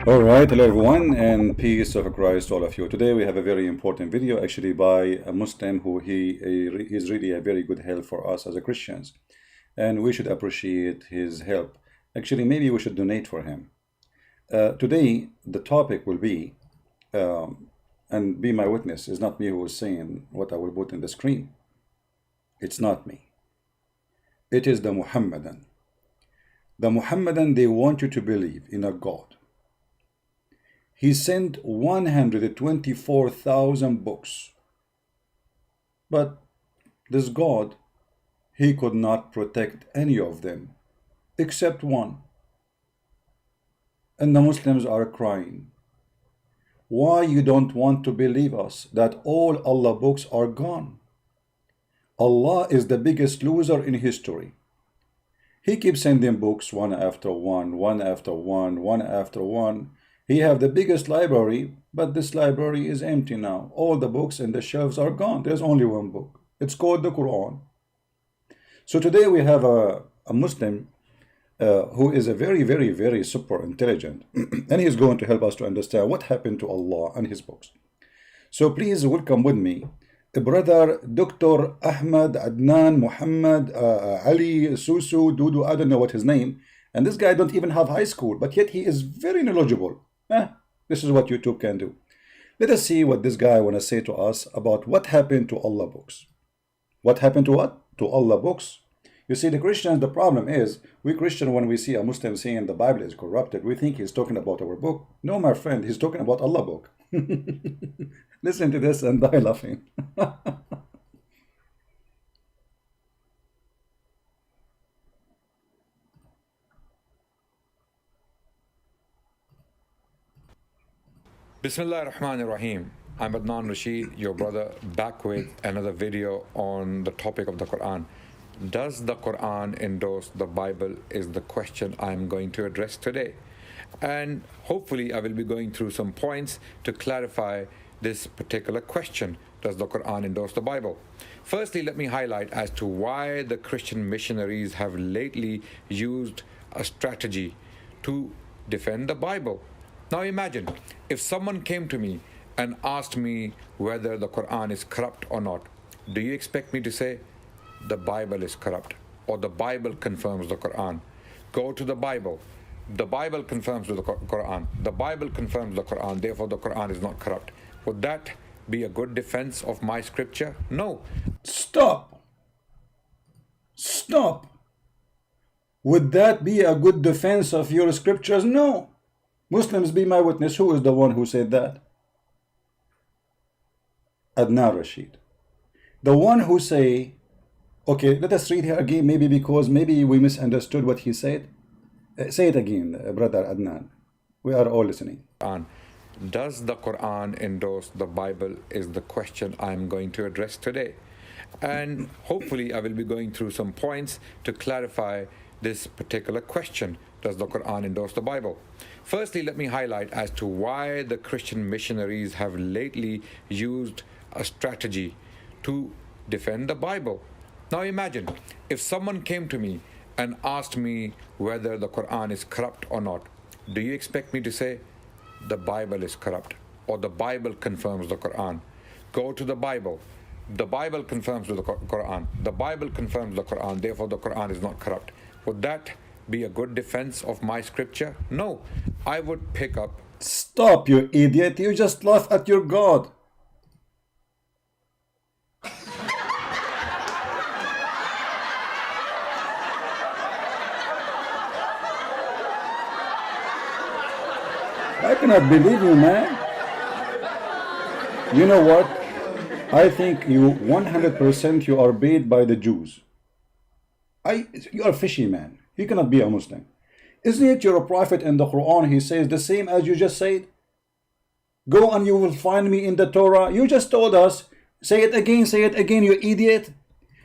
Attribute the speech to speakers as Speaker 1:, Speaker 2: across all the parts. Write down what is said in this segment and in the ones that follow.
Speaker 1: All right, hello everyone, and peace of Christ to all of you. Today we have a very important video, actually by a Muslim who is really a very good help for us as a Christians, and we should appreciate his help. Actually, maybe we should donate for him. Today the topic will be, and be my witness, it's not me who is saying what I will put in the screen. It's not me. It is the Muhammadan. The Muhammadan, they want you to believe in a God. He sent 124,000 books. But this God, he could not protect any of them, except one. And the Muslims are crying. Why you don't want to believe us that all Allah books are gone? Allah is the biggest loser in history. He keeps sending books one after one, one after one, one after one. He have the biggest library, but this library is empty now. All the books in the shelves are gone. There's only one book. It's called the Quran. So today we have a Muslim who is a very super intelligent, and he's going to help us to understand what happened to Allah and his books. So please welcome with me brother Dr. Ahmad, Adnan, Muhammad, Ali, Susu, Dudu, I don't know what his name. And this guy don't even have high school, but yet he is very knowledgeable. This is what YouTube can do. Let us see what this guy want to say to us about what happened to Allah books. What happened to what? To Allah books. You see, the Christians, the problem is, we Christian, when we see a Muslim saying the Bible is corrupted, we think he's talking about our book. No, my friend, he's talking about Allah book. Listen to this and die laughing.
Speaker 2: Bismillah ar-Rahman ar-Rahim. I'm Adnan Rashid, your brother, back with another video on the topic of the Quran. Does the Quran endorse the Bible is the question I'm going to address today. And hopefully I will be going through some points to clarify this particular question. Does the Quran endorse the Bible? Firstly, let me highlight as to why the Christian missionaries have lately used a strategy to defend the Bible. Now imagine if someone came to me and asked me whether the Quran is corrupt or not. Do you expect me to say the Bible is corrupt or the Bible confirms the Quran? Go to the Bible. The Bible confirms the Quran. The Bible confirms the Quran. Therefore, the Quran is not corrupt. Would that be a good defense of my scripture? No.
Speaker 1: Stop. Stop. Would that be a good defense of your scriptures? No. Muslims, be my witness. Who is the one who said that? Adnan Rashid. The one who say, okay, let us read here again, maybe because maybe we misunderstood what he said. Say it again, brother Adnan. We are all listening.
Speaker 2: Does the Quran endorse the Bible is the question I'm going to address today. And hopefully I will be going through some points to clarify this particular question. Does the Quran endorse the Bible? Firstly, let me highlight as to why the Christian missionaries have lately used a strategy to defend the Bible. Now imagine if someone came to me and asked me whether the Quran is corrupt or not. Do you expect me to say the Bible is corrupt or the Bible confirms the Quran? Go to the Bible. The Bible confirms the Quran. The Bible confirms the Quran. Therefore, the Quran is not corrupt. Would that be a good defense of my scripture? No. I would pick up.
Speaker 1: Stop, you idiot. You just laugh at your God. I cannot believe you, man. You know what? I think you 100% you are paid by the Jews. You are fishy, man. You cannot be a Muslim. Isn't it your prophet in the Quran? He says the same as you just said. Go and you will find me in the Torah. You just told us. Say it again, you idiot.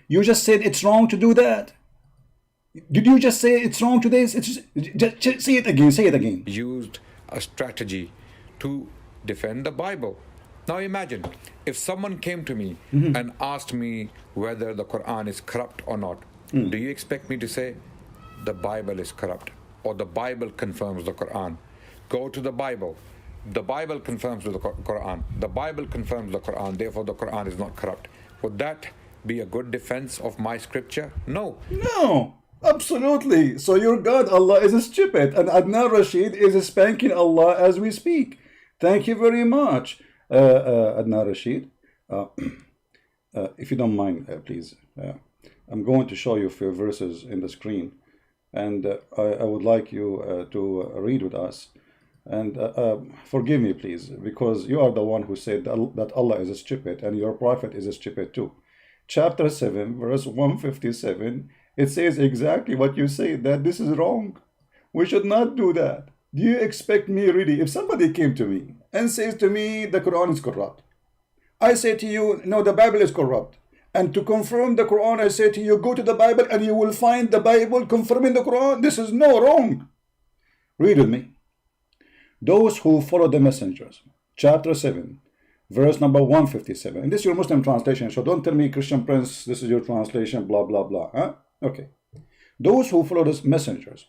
Speaker 1: You just said it's wrong to do that. Did you just say it's wrong to this? Just say it again.
Speaker 2: Used a strategy to defend the Bible. Now imagine if someone came to me and asked me whether the Quran is corrupt or not. Do you expect me to say the Bible is corrupt or the Bible confirms the Quran? Go to the Bible. The Bible confirms the Quran. The Bible confirms the Quran. Therefore, the Quran is not corrupt. Would that be a good defense of my scripture? No.
Speaker 1: No, absolutely. So your God, Allah, is stupid, and Adnan Rashid is spanking Allah as we speak. Thank you very much, Adnan Rashid. If you don't mind, please. I'm going to show you a few verses in the screen, and I would like you to read with us. And forgive me, please, because you are the one who said that Allah is stupid, and your prophet is stupid too. Chapter 7, verse 157, it says exactly what you say, that this is wrong. We should not do that. Do you expect me really, if somebody came to me and says to me the Quran is corrupt, I say to you, no, the Bible is corrupt. And to confirm the Quran, I say to you, go to the Bible and you will find the Bible confirming the Quran. This is no wrong. Read with me. Those who follow the messengers, chapter 7, verse number 157. And this is your Muslim translation, so don't tell me, Christian Prince, this is your translation, blah, blah, blah. Huh? Okay. Those who follow the messengers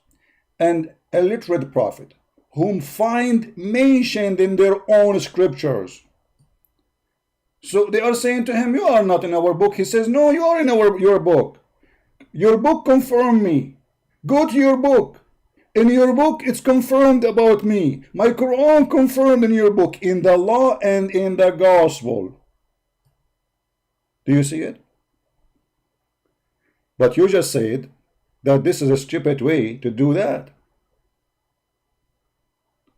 Speaker 1: and a literate prophet, whom find mentioned in their own scriptures. So they are saying to him, you are not in our book. He says, no, you are in your book. Your book confirmed me. Go to your book. In your book, it's confirmed about me. My Quran confirmed in your book, in the law and in the gospel. Do you see it? But you just said that this is a stupid way to do that.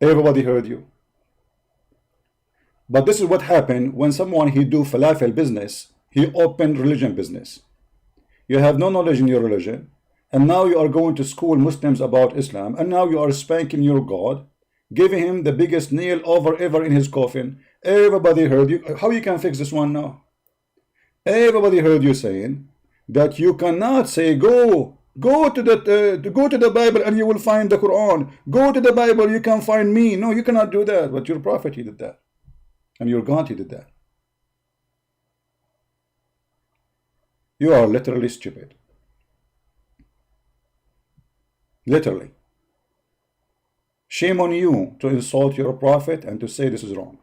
Speaker 1: Everybody heard you. But this is what happened when someone, he do falafel business, he opened religion business. You have no knowledge in your religion, and now you are going to school Muslims about Islam, and now you are spanking your God, giving him the biggest nail over ever in his coffin. Everybody heard you. How you can fix this one now? Everybody heard you saying that you cannot say, go to the Bible and you will find the Quran. Go to the Bible, you can find me. No, you cannot do that. But your prophet, he did that. And your God, he did that. You are literally stupid. Literally. Shame on you to insult your prophet and to say this is wrong.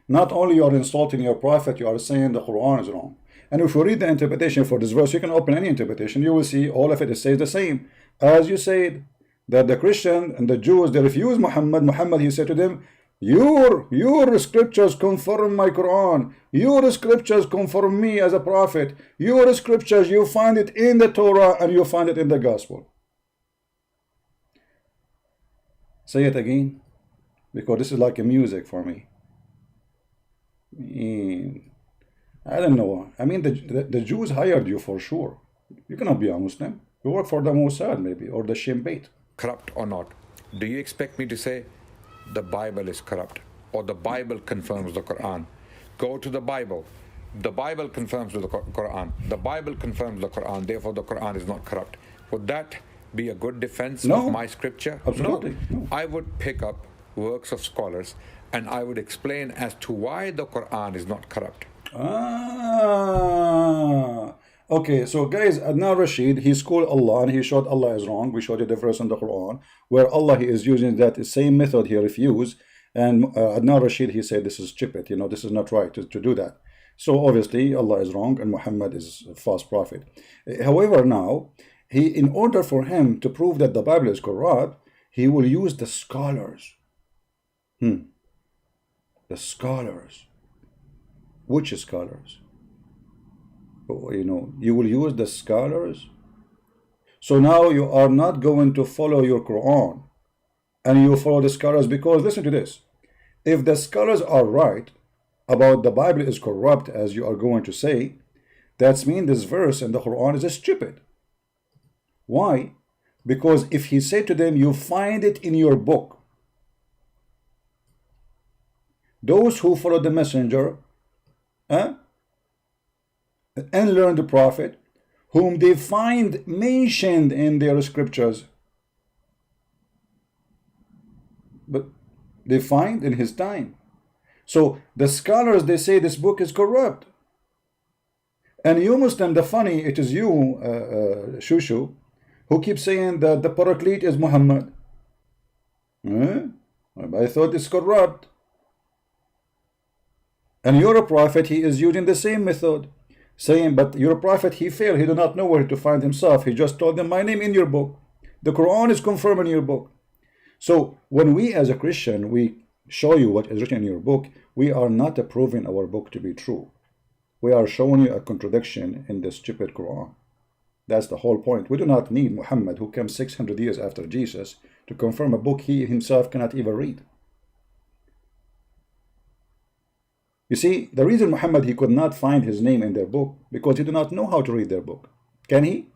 Speaker 1: Not only you are insulting your prophet, you are saying the Quran is wrong. And if you read the interpretation for this verse, you can open any interpretation, you will see all of it says the same. As you said, that the Christian and the Jews, they refuse Muhammad. Muhammad, he said to them, your scriptures confirm my Quran. Your scriptures confirm me as a prophet. Your scriptures, you find it in the Torah and you find it in the gospel. Say it again, because this is like a music for me. I don't know. I mean, the Jews hired you for sure. You cannot be a Muslim. You work for the Mossad maybe, or the Shin Bet.
Speaker 2: Corrupt or not, do you expect me to say the Bible is corrupt, or the Bible confirms the Quran? Go to the Bible. The Bible confirms the Quran. The Bible confirms the Quran. Therefore, the Quran is not corrupt. Would that be a good defense of my scripture?
Speaker 1: Absolutely. No.
Speaker 2: I would pick up works of scholars and I would explain as to why the Quran is not corrupt.
Speaker 1: Okay, so guys, Adnan Rashid, he schooled Allah and he showed Allah is wrong. We showed you the verse in the Quran where Allah, he is using that same method he refused, and Adnan Rashid, he said this is stupid, you know, this is not right to do that. So obviously Allah is wrong and Muhammad is a false prophet. However, now in order for him to prove that the Bible is corrupt, he will use the scholars. The scholars. Which scholars? You know, you will use the scholars. So now you are not going to follow your Quran and you follow the scholars, because listen to this. If the scholars are right about the Bible is corrupt, as you are going to say, that means this verse in the Quran is stupid. Why? Because if he said to them, you find it in your book. Those who follow the messenger and learn the prophet, whom they find mentioned in their scriptures, but they find in his time. So the scholars, they say this book is corrupt. And you Muslim, the funny, it is you, Shushu, who keeps saying that the Paraclete is Muhammad. I thought it's corrupt. And your prophet, he is using the same method, saying, but your prophet, he failed. He did not know where to find himself. He just told them, my name in your book. The Quran is confirmed in your book. So when we as a Christian, we show you what is written in your book, we are not proving our book to be true. We are showing you a contradiction in the stupid Quran. That's the whole point. We do not need Muhammad, who came 600 years after Jesus, to confirm a book he himself cannot even read. You see, the reason Muhammad, he could not find his name in their book, because he did not know how to read their book. Can he?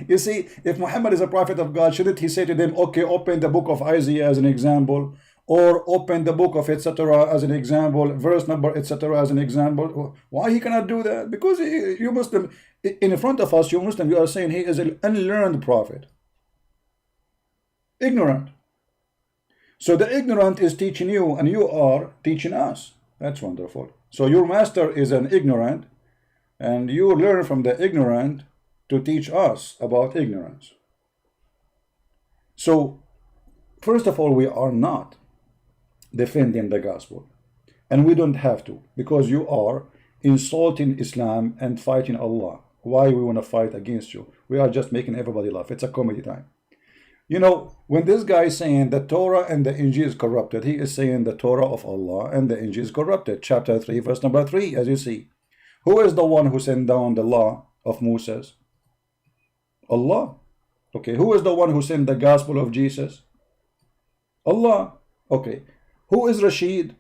Speaker 1: You see, if Muhammad is a prophet of God, shouldn't he say to them, okay, open the book of Isaiah as an example, or open the book of etc. as an example, verse number etc. as an example? Why he cannot do that? Because you Muslim, in front of us, you Muslim, you are saying he is an unlearned prophet. Ignorant. So the ignorant is teaching you, and you are teaching us. That's wonderful. So your master is an ignorant, and you learn from the ignorant to teach us about ignorance. So, first of all, we are not defending the gospel. And we don't have to, because you are insulting Islam and fighting Allah. Why we want to fight against you? We are just making everybody laugh. It's a comedy time. You know, when this guy is saying the Torah and the Injil is corrupted, he is saying the Torah of Allah and the Injil is corrupted. Chapter 3, verse number 3, as you see. Who is the one who sent down the law of Moses? Allah. Okay, who is the one who sent the gospel of Jesus? Allah. Okay, who is Rashid?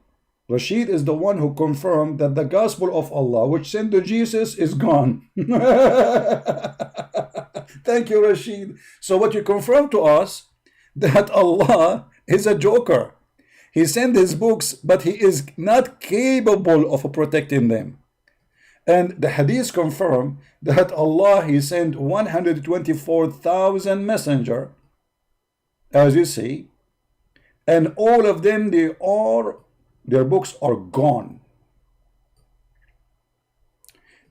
Speaker 1: Rashid is the one who confirmed that the gospel of Allah, which sent to Jesus, is gone. Thank you, Rashid. So what you confirm to us, that Allah is a joker. He sent his books, but he is not capable of protecting them. And the hadith confirm that Allah, he sent 124,000 messenger, as you see, and all of them, their books are gone.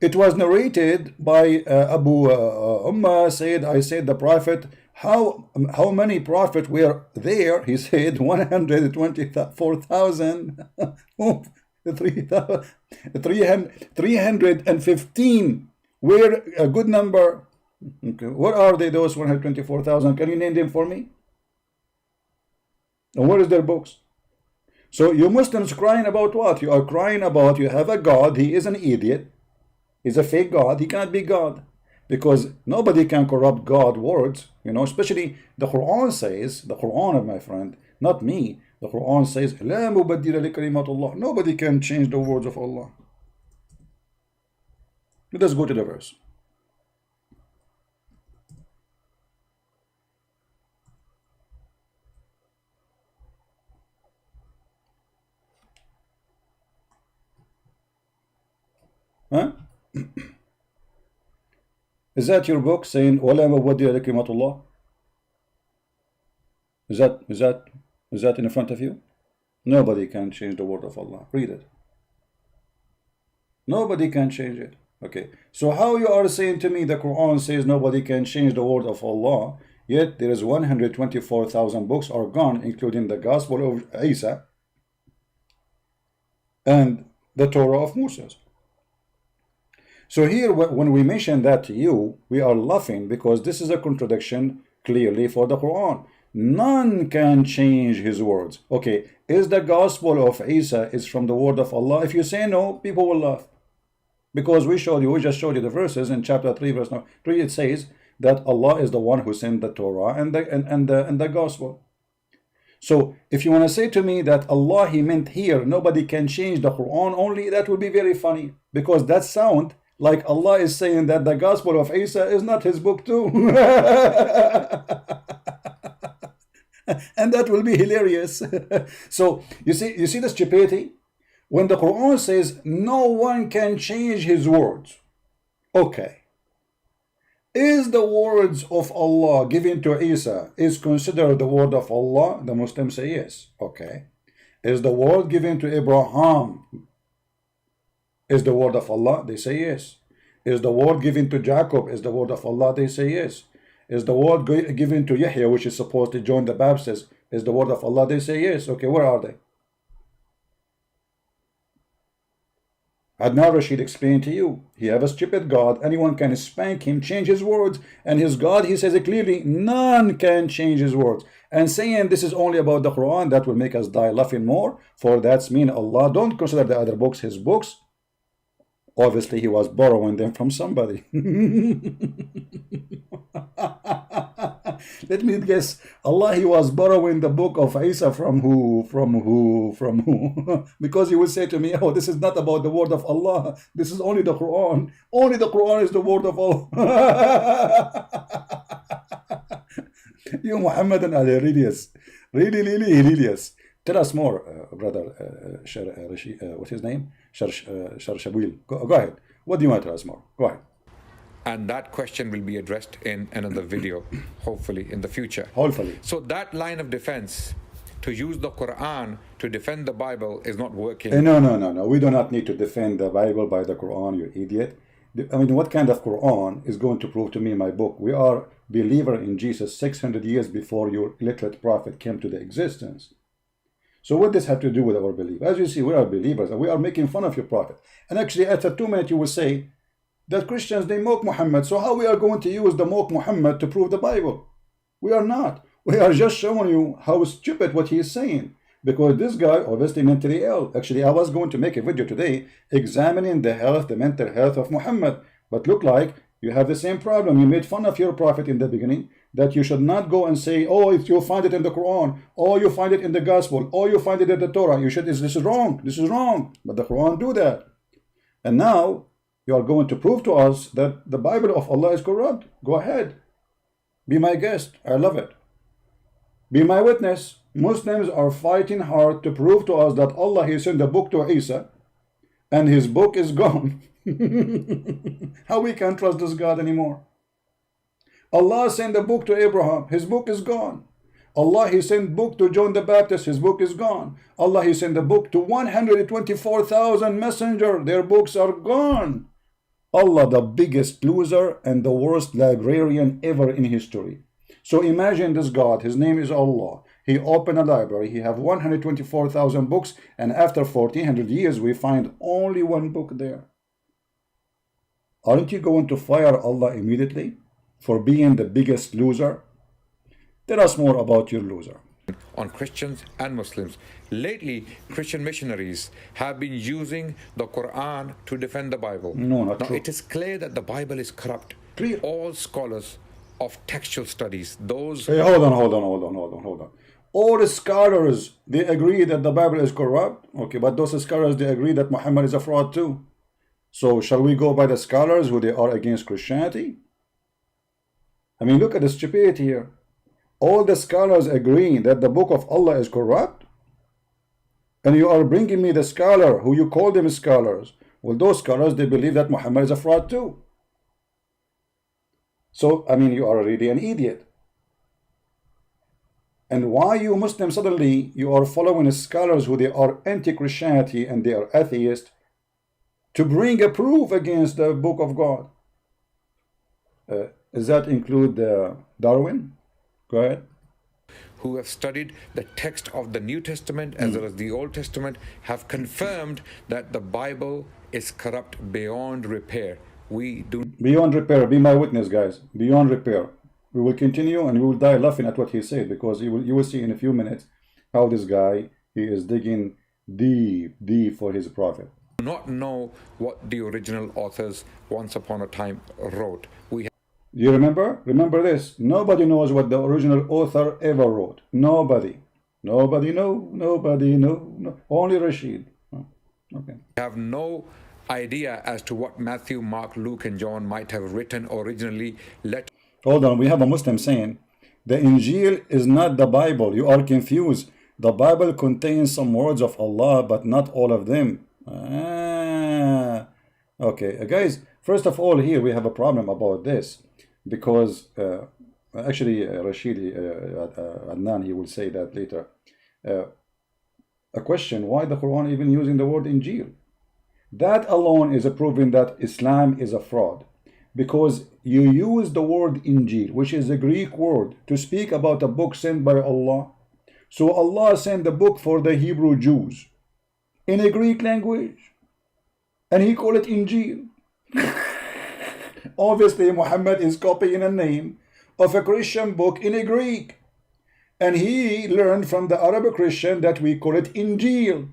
Speaker 1: It was narrated by Abu Ummah said, I said the prophet, how many prophets were there? He said 124,000. 315 were a good number. Okay. What are they, those 124,000? Can you name them for me? And what is their books? So you Muslims crying about what? You are crying about you have a God, he is an idiot. He's a fake God, he cannot be God. Because nobody can corrupt God's words, you know, especially the Quran says, the Quran, my friend, not me. The Quran says, لا مبدل لكلمات الله. Nobody can change the words of Allah. Let us go to the verse. Huh? Is that your book saying ولا مبدل لكلمات الله? Is that in front of you? Nobody can change the word of Allah. Read it. Nobody can change it. Okay. So how you are saying to me the Quran says nobody can change the word of Allah, yet there is 124,000 books are gone, including the Gospel of Isa and the Torah of Moses. So here, when we mention that to you, we are laughing because this is a contradiction clearly for the Quran. None can change his words. Okay, is the gospel of Isa is from the word of Allah? If you say no, people will laugh. Because we just showed you the verses in chapter 3, verse 3, it says that Allah is the one who sent the Torah and the gospel. So if you want to say to me that Allah, he meant here, nobody can change the Quran only, that would be very funny. Because that sound like Allah is saying that the gospel of Isa is not his book too. And that will be hilarious. So you see the stupidity? When the Quran says no one can change his words, okay, is the words of Allah given to Isa is considered the word of Allah? The Muslims say yes. Okay. Is the word given to Abraham is the word of Allah? They say yes. Is the word given to Jacob is the word of Allah? They say yes. Is the word given to Yahya, which is supposed to join the Baptists, is the word of Allah? They say yes. Okay, where are they? Adnan Rashid explained to you, he have a stupid God, anyone can spank him, change his words, and his God, he says it clearly, none can change his words. And saying this is only about the Quran, that will make us die laughing more, for that's mean Allah don't consider the other books his books. Obviously he was borrowing them from somebody. Let me guess, Allah, he was borrowing the book of Isa from who? Because he will say to me, oh, this is not about the word of Allah, this is only the Quran. Only the Quran is the word of Allah. You Muhammadan are hilarious. Really hilarious. Tell us more, brother Rashid, what's his name? Sharshabil. Go ahead. What do you want to tell us more? Go ahead.
Speaker 2: And that question will be addressed in another video, hopefully in the future.
Speaker 1: Hopefully.
Speaker 2: So that line of defense, to use the Quran to defend the Bible, is not working.
Speaker 1: No. We do not need to defend the Bible by the Quran, you idiot. I mean, what kind of Quran is going to prove to me my book? We are believer in Jesus 600 years before your illiterate prophet came to the existence. So what does have to do with our belief? As you see, we are believers and we are making fun of your prophet. And actually, after 2 minutes, you will say that Christians, they mock Muhammad. So how we are going to use the mock Muhammad to prove the Bible? We are not. We are just showing you how stupid what he is saying. Because this guy obviously mentally ill. Actually, I was going to make a video today examining the mental health of Muhammad. But look like you have the same problem. You made fun of your prophet in the beginning, that you should not go and say, oh, you'll find it in the Quran, or you find it in the Gospel, or you find it in the Torah. You should, this is wrong. This is wrong. But the Quran do that. And now you are going to prove to us that the Bible of Allah is corrupt. Go ahead. Be my guest. I love it. Be my witness. Muslims are fighting hard to prove to us that Allah, he sent a book to Isa and his book is gone. How we can trust this God anymore? Allah sent a book to Abraham, his book is gone. Allah, he sent book to John the Baptist, his book is gone. Allah, he sent a book to 124,000 messengers, their books are gone. Allah, the biggest loser and the worst librarian ever in history. So imagine this God, his name is Allah. He opened a library, he have 124,000 books, and after 1400 years we find only one book there. Aren't you going to fire Allah immediately for being the biggest loser? Tell us more about your loser.
Speaker 2: On Christians and Muslims. Lately, Christian missionaries have been using the Quran to defend the Bible.
Speaker 1: No, not true.
Speaker 2: It is clear that the Bible is corrupt.
Speaker 1: Clear.
Speaker 2: All scholars of textual studies, those...
Speaker 1: Hey, hold on. All the scholars, they agree that the Bible is corrupt. Okay, but those scholars, they agree that Muhammad is a fraud too. So shall we go by the scholars who they are against Christianity? I mean, look at the stupidity here. All the scholars agree that the book of Allah is corrupt, and you are bringing me the scholar who you call them scholars. Well, those scholars, they believe that Muhammad is a fraud too. So, I mean, you are really an idiot. And why you Muslims suddenly, you are following scholars who they are anti-Christianity and they are atheists to bring a proof against the book of God? Does that include Darwin? Go ahead.
Speaker 2: Who have studied the text of the New Testament as well as the Old Testament have confirmed that the Bible is corrupt beyond repair. We do
Speaker 1: beyond repair. Be my witness, guys. Beyond repair. We will continue and we will die laughing at what he said, because you will see in a few minutes how this guy, he is digging deep for his prophet.
Speaker 2: not know what the original authors once upon a time wrote.
Speaker 1: You remember? Remember this. Nobody knows what the original author ever wrote. Nobody. Nobody know. Nobody know. No. Only Rashid. Oh, okay.
Speaker 2: Have no idea as to what Matthew, Mark, Luke, and John might have written originally.
Speaker 1: Hold on. We have a Muslim saying, the Injil is not the Bible. You are confused. The Bible contains some words of Allah, but not all of them. Okay, guys. First of all, here we have a problem about this. Because actually Rashid Adnan, he will say that later. A question, why the Quran even using the word Injil? That alone is a proving that Islam is a fraud. because you use the word Injil, which is a Greek word, to speak about a book sent by Allah. So Allah sent the book for the Hebrew Jews in a Greek language, and he called it Injil. Obviously, Muhammad is copying a name of a Christian book in a Greek, and he learned from the Arab Christian that we call it Injil.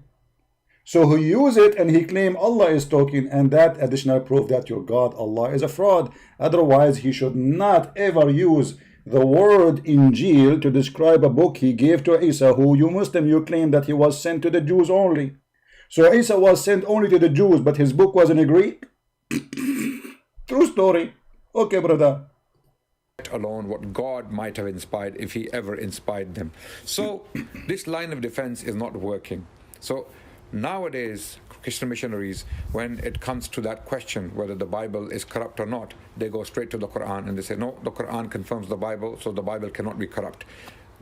Speaker 1: So he used it and he claimed Allah is talking, and that additional proof that your God Allah is a fraud. Otherwise, he should not ever use the word Injil to describe a book he gave to Isa, who you Muslim, you claim that he was sent to the Jews only. So Isa was sent only to the Jews, but his book was in a Greek? True story. Okay, brother.
Speaker 2: Alone what God might have inspired if he ever inspired them. So this line of defense is not working. So nowadays, Christian missionaries, when it comes to that question whether the Bible is corrupt or not, they go straight to the Quran and they say, no, the Quran confirms the Bible, so the Bible cannot be corrupt.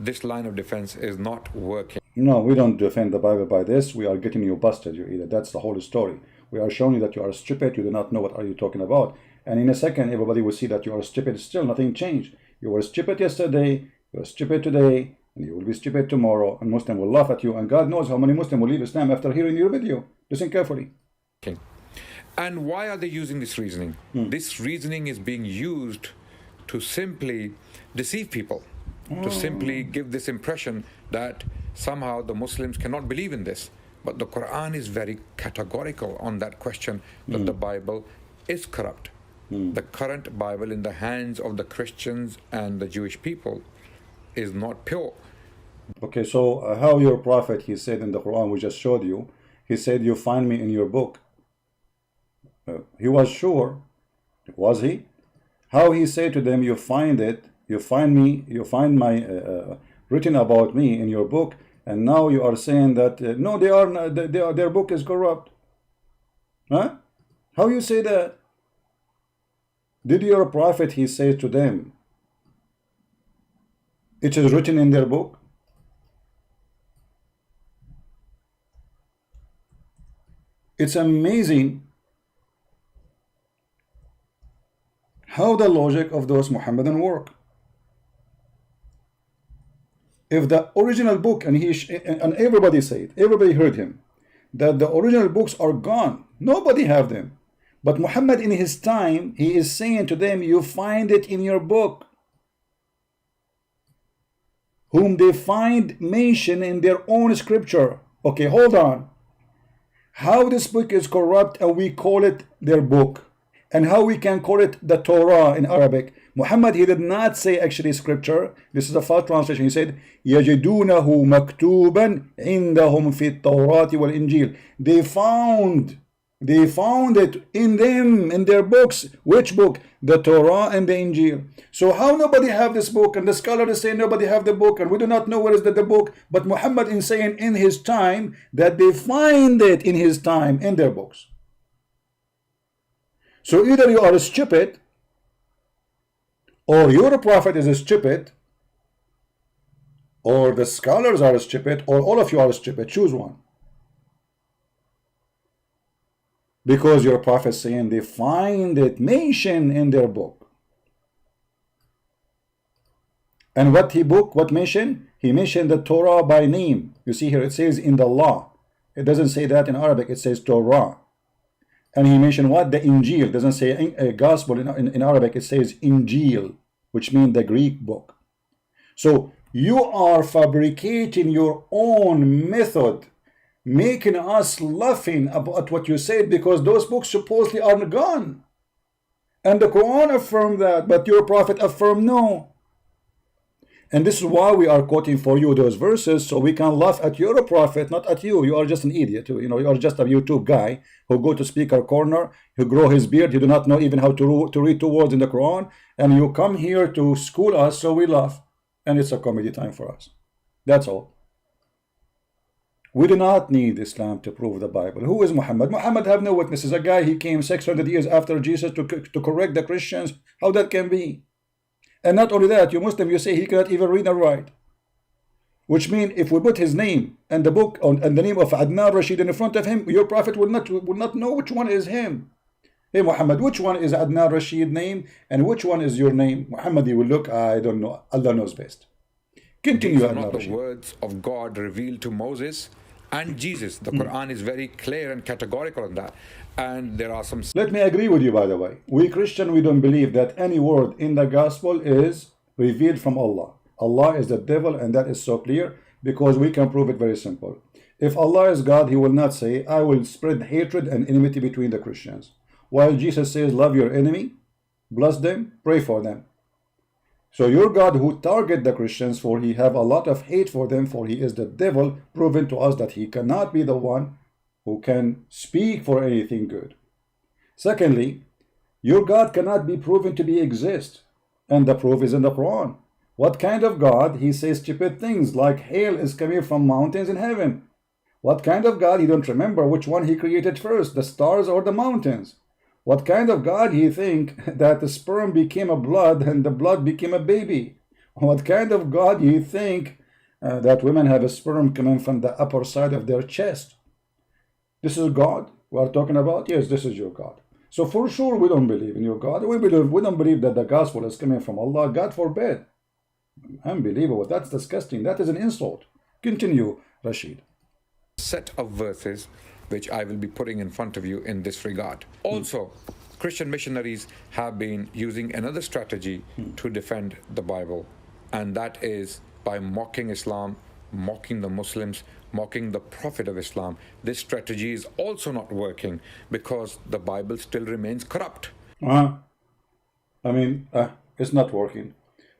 Speaker 2: This line of defense is not working.
Speaker 1: No, we don't defend the Bible by this. We are getting you busted, you idiot. That's the whole story. We are showing you that you are stupid, you do not know what are you talking about. And in a second, everybody will see that you are stupid. Still, nothing changed. You were stupid yesterday, you are stupid today, and you will be stupid tomorrow. And Muslim will laugh at you. And God knows how many Muslims will leave Islam after hearing your video. Listen carefully.
Speaker 2: Okay. And why are they using this reasoning? This reasoning is being used to simply deceive people, to simply give this impression that somehow the Muslims cannot believe in this. But the Quran is very categorical on that question, that the Bible is corrupt. The current Bible in the hands of the Christians and the Jewish people is not pure.
Speaker 1: Okay, so how your prophet, he said in the Quran, we just showed you, he said, you find me in your book. He was sure. Was he? How he said to them, you find it, you find me, you find my written about me in your book, and now you are saying that no, they are not, their book is corrupt. Huh? How you say that? Did your prophet, he said to them, it is written in their book? It's amazing how the logic of those Muhammadan work. If the original book, and everybody said, everybody heard him, that the original books are gone, nobody have them. But Muhammad in his time, he is saying to them, you find it in your book, whom they find mentioned in their own scripture. Okay, hold on. How this book is corrupt and we call it their book, and how we can call it the Torah in Arabic. Muhammad, he did not say actually scripture. This is a false translation. He said, يَجِدُونَهُ مَكْتُوبًا عِنْدَهُمْ فِي التَّوْرَاةِ وَالْإِنْجِيلِ. They found it in them, in their books. Which book? The Torah and the Injil. So how nobody have this book? And the scholar is saying nobody have the book, and we do not know where is the book. But Muhammad is saying in his time that they find it in his time in their books. So either you are stupid, or your prophet is stupid, or the scholars are stupid, or all of you are stupid. Choose one. Because your prophet is saying they find it mentioned in their book. And what mentioned? He mentioned the Torah by name. You see here it says in the law. It doesn't say that in Arabic, it says Torah. And he mentioned what? The Injil. It doesn't say a gospel in Arabic, it says Injil, which means the Greek book. So you are fabricating your own method, making us laughing about what you said, because those books supposedly are gone. And the Quran affirmed that, but your prophet affirmed no. And this is why we are quoting for you those verses, so we can laugh at your prophet, not at you. You are just an idiot. You are just a YouTube guy who go to speaker corner, who grow his beard, he do not know even how to read 2 words in the Quran, and you come here to school us, so we laugh. And it's a comedy time for us. That's all. We do not need Islam to prove the Bible. Who is Muhammad? Muhammad have no witnesses. A guy, he came 600 years after Jesus to correct the Christians. How that can be? And not only that, you Muslim, you say he cannot even read and write. Which means if we put his name and the book and the name of Adnan Rashid in front of him, your prophet will not know which one is him. Hey Muhammad, which one is Adnan Rashid name and which one is your name? Muhammad, you will look, I don't know, Allah knows best. Continue,
Speaker 2: These are
Speaker 1: Adnan
Speaker 2: not the
Speaker 1: Rashid.
Speaker 2: words of God revealed to Moses and Jesus. The Quran is very clear and categorical on that. And there are some.
Speaker 1: Let me agree with you, by the way. We Christian, we don't believe that any word in the gospel is revealed from Allah. Allah is the devil, and that is so clear because we can prove it very simple. If Allah is God, he will not say, I will spread hatred and enmity between the Christians. While Jesus says, love your enemy, bless them, pray for them. So your God who target the Christians, for he have a lot of hate for them, for he is the devil, proven to us that he cannot be the one who can speak for anything good. Secondly, your God cannot be proven to be exist, and the proof is in the Quran. What kind of God? He says stupid things like hail is coming from mountains in heaven. What kind of God? You don't remember which one he created first, the stars or the mountains. What kind of God he think that the sperm became a blood and the blood became a baby? What kind of God you think that women have a sperm coming from the upper side of their chest? This is God we are talking about? Yes, this is your God. So for sure we don't believe in your God. We don't believe that the gospel is coming from Allah. God forbid. Unbelievable. That's disgusting. That is an insult. Continue, Rashid.
Speaker 2: Set of verses which I will be putting in front of you in this regard. Also, Christian missionaries have been using another strategy to defend the Bible, and that is by mocking Islam, mocking the Muslims, mocking the Prophet of Islam. This strategy is also not working because the Bible still remains corrupt.
Speaker 1: It's not working.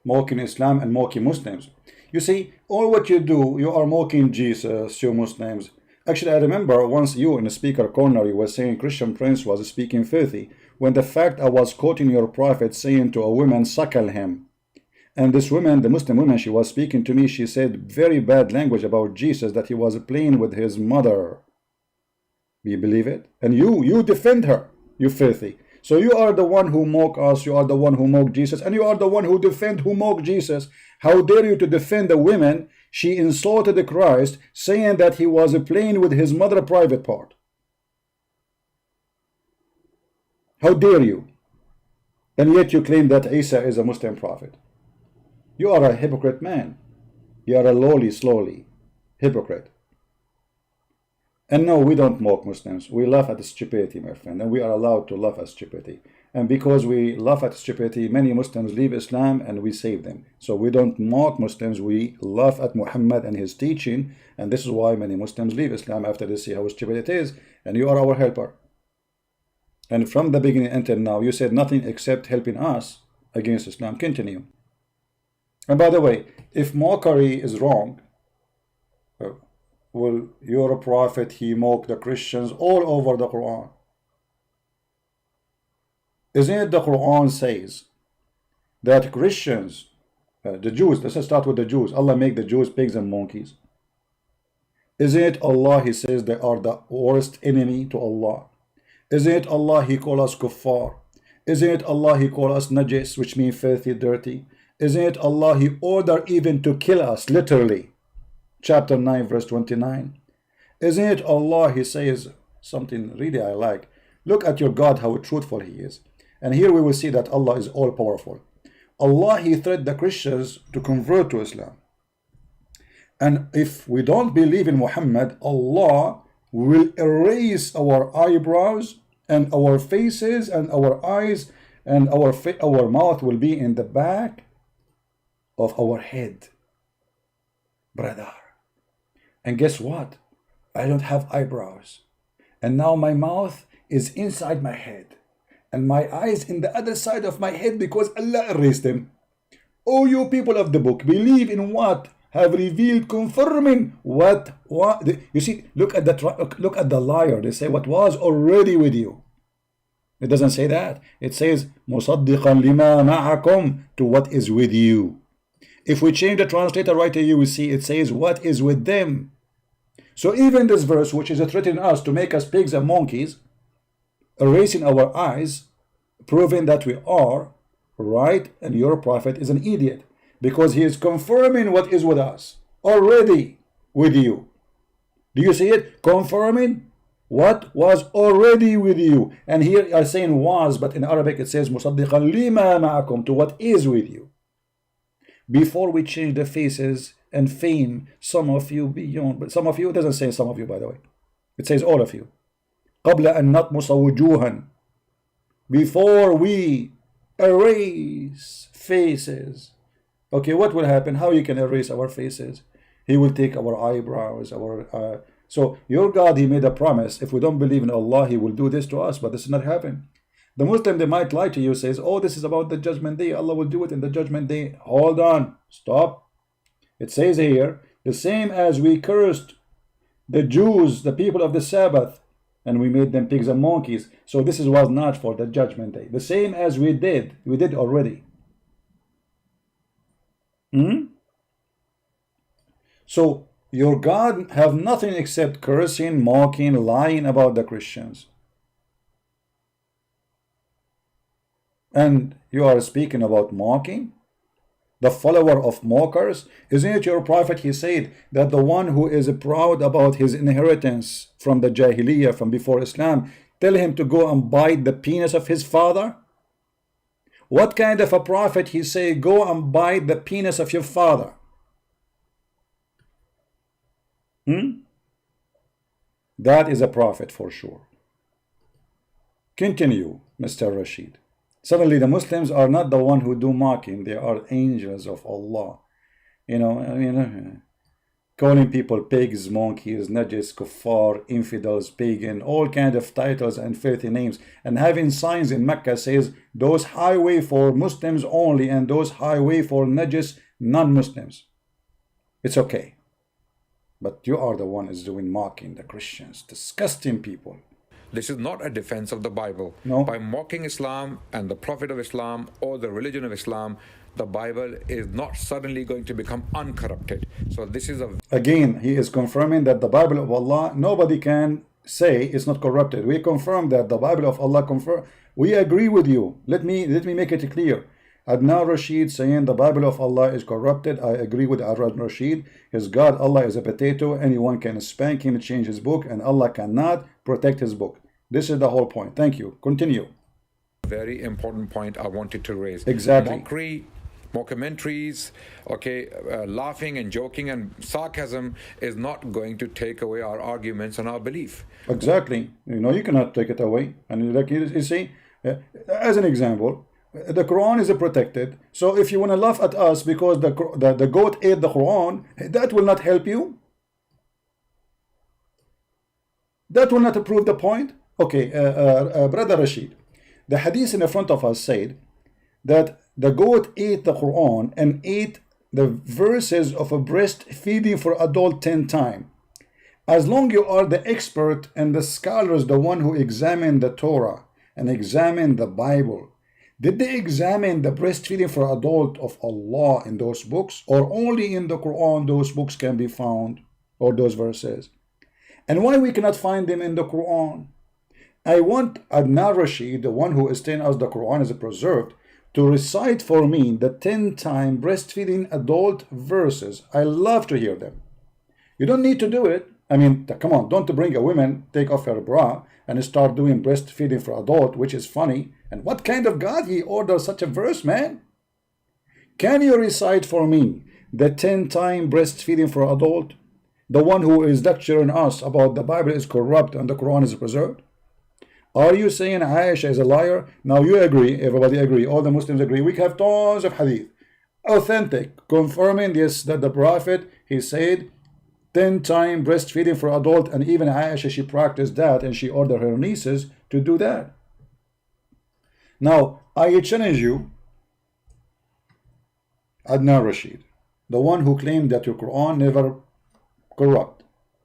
Speaker 1: Mocking Islam and mocking Muslims. You see, all what you do, you are mocking Jesus, you Muslims. Actually, I remember once you in the speaker corner, you were saying Christian Prince was speaking filthy, when the fact I was quoting your prophet saying to a woman, suckle him. And this woman, the Muslim woman, she was speaking to me, she said very bad language about Jesus, that he was playing with his mother. Do you believe it? And you defend her, you filthy. So you are the one who mock us, you are the one who mock Jesus, and you are the one who defend who mock Jesus. How dare you to defend the women? She insulted Christ, saying that he was playing with his mother private part. How dare you? And yet you claim that Isa is a Muslim prophet. You are a hypocrite man. You are a lowly, slowly hypocrite. And no, we don't mock Muslims. We laugh at stupidity, my friend, and we are allowed to laugh at stupidity. And because we laugh at stupidity, many Muslims leave Islam and we save them. So we don't mock Muslims, we laugh at Muhammad and his teaching, and this is why many Muslims leave Islam after they see how stupid it is, and you are our helper. And from the beginning until now, you said nothing except helping us against Islam. Continue. And by the way, if mockery is wrong, well, your prophet, he mocked the Christians all over the Quran. Isn't it the Quran says that Christians, the Jews, let's start with the Jews, Allah make the Jews pigs and monkeys. Isn't it Allah, he says they are the worst enemy to Allah? Isn't it Allah, he call us kuffar? Isn't it Allah, he call us najis, which means filthy, dirty? Isn't it Allah, he order even to kill us, literally? Chapter 9, verse 29. Isn't it Allah, he says something really I like. Look at your God, how truthful he is. And here we will see that Allah is all powerful. Allah, he threatened the Christians to convert to Islam. And if we don't believe in Muhammad, Allah will erase our eyebrows and our faces and our eyes, and our mouth will be in the back of our head, brother. And guess what? I don't have eyebrows. And now my mouth is inside my head. And my eyes in the other side of my head because Allah erased them. Oh, you people of the book, believe in what? Have revealed, confirming what? You see, look at the liar. They say what was already with you. It doesn't say that. It says مُصَدِّقًا لِمَا مَعَكُمْ, to what is with you. If we change the translator right here, you will see it says what is with them. So even this verse, which is threatening us to make us pigs and monkeys, erasing our eyes, proving that we are right, and your prophet is an idiot, because he is confirming what is with us, already with you. Do you see it? Confirming what was already with you. And here I'm saying was, but in Arabic it says مُصَدِّقًا لِمَا مَعَكُمْ, to what is with you. Before we change the faces and fame some of you beyond, but some of you, it doesn't say some of you, by the way, it says all of you. قبل أن نطمس وجوها, before we erase faces. Okay, what will happen? How you can erase our faces? He will take our eyebrows, our so your God, he made a promise. If we don't believe in Allah, he will do this to us, but this is not happening. The Muslim, they might lie to you, says, oh, this is about the judgment day. Allah will do it in the judgment day. Hold on, stop. It says here, the same as we cursed the Jews, the people of the Sabbath, and we made them pigs and monkeys. So this was not for the judgment day. The same as we did already. So your God have nothing except cursing, mocking, lying about the Christians. And you are speaking about mocking? The follower of mockers? Isn't it your prophet, he said, that the one who is proud about his inheritance from the Jahiliyyah, from before Islam, tell him to go and bite the penis of his father? What kind of a prophet he say, go and bite the penis of your father? That is a prophet for sure. Continue, Mr. Rashid. Suddenly the Muslims are not the one who do mocking, they are angels of Allah. You know, I mean, calling people pigs, monkeys, najis, kuffar, infidels, pagan, all kind of titles and filthy names, and having signs in Mecca says those highway for Muslims only and those highway for najis non-Muslims. It's okay. But you are the one who is doing mocking the Christians, disgusting people.
Speaker 2: This is not a defense of the Bible.
Speaker 1: No.
Speaker 2: By mocking Islam and the Prophet of Islam or the religion of Islam, the Bible is not suddenly going to become uncorrupted. So this is a...
Speaker 1: Again, he is confirming that the Bible of Allah, nobody can say it's not corrupted. We confirm that the Bible of Allah confirm. We agree with you. Let me make it clear. Adnan Rashid saying the Bible of Allah is corrupted. I agree with Adnan Rashid. His God, Allah, is a potato. Anyone can spank him and change his book, and Allah cannot protect his book. This is the whole point. Thank you. Continue.
Speaker 2: Very important point I wanted to raise.
Speaker 1: Exactly.
Speaker 2: Mockumentaries, okay, laughing and joking and sarcasm is not going to take away our arguments and our belief.
Speaker 1: Exactly. You know, you cannot take it away. And like you see, as an example, the Quran is protected. So if you want to laugh at us because the goat ate the Quran, that will not help you. That will not prove the point. Okay, Brother Rashid, the hadith in the front of us said that the goat ate the Quran and ate the verses of a breastfeeding for adult 10 times. As long you are the expert and the scholars, the one who examined the Torah and examined the Bible, did they examine the breastfeeding for adult of Allah in those books, or only in the Quran those books can be found, or those verses? And why we cannot find them in the Quran? I want Adnan Rashid, the one who is telling us the Quran is preserved, to recite for me the 10-time breastfeeding adult verses. I love to hear them. You don't need to do it. I mean, come on, don't bring a woman, take off her bra, and start doing breastfeeding for adult, which is funny. And what kind of God he orders such a verse, man? Can you recite for me the 10-time breastfeeding for adult? The one who is lecturing us about the Bible is corrupt and the Quran is preserved? Are you saying Aisha is a liar? Now you agree, everybody agree, all the Muslims agree. We have tons of hadith, authentic, confirming this, that the Prophet, he said 10-time breastfeeding for adult, and even Aisha, she practiced that and she ordered her nieces to do that. Now, I challenge you, Adnan Rashid, the one who claimed that your Quran never corrupt.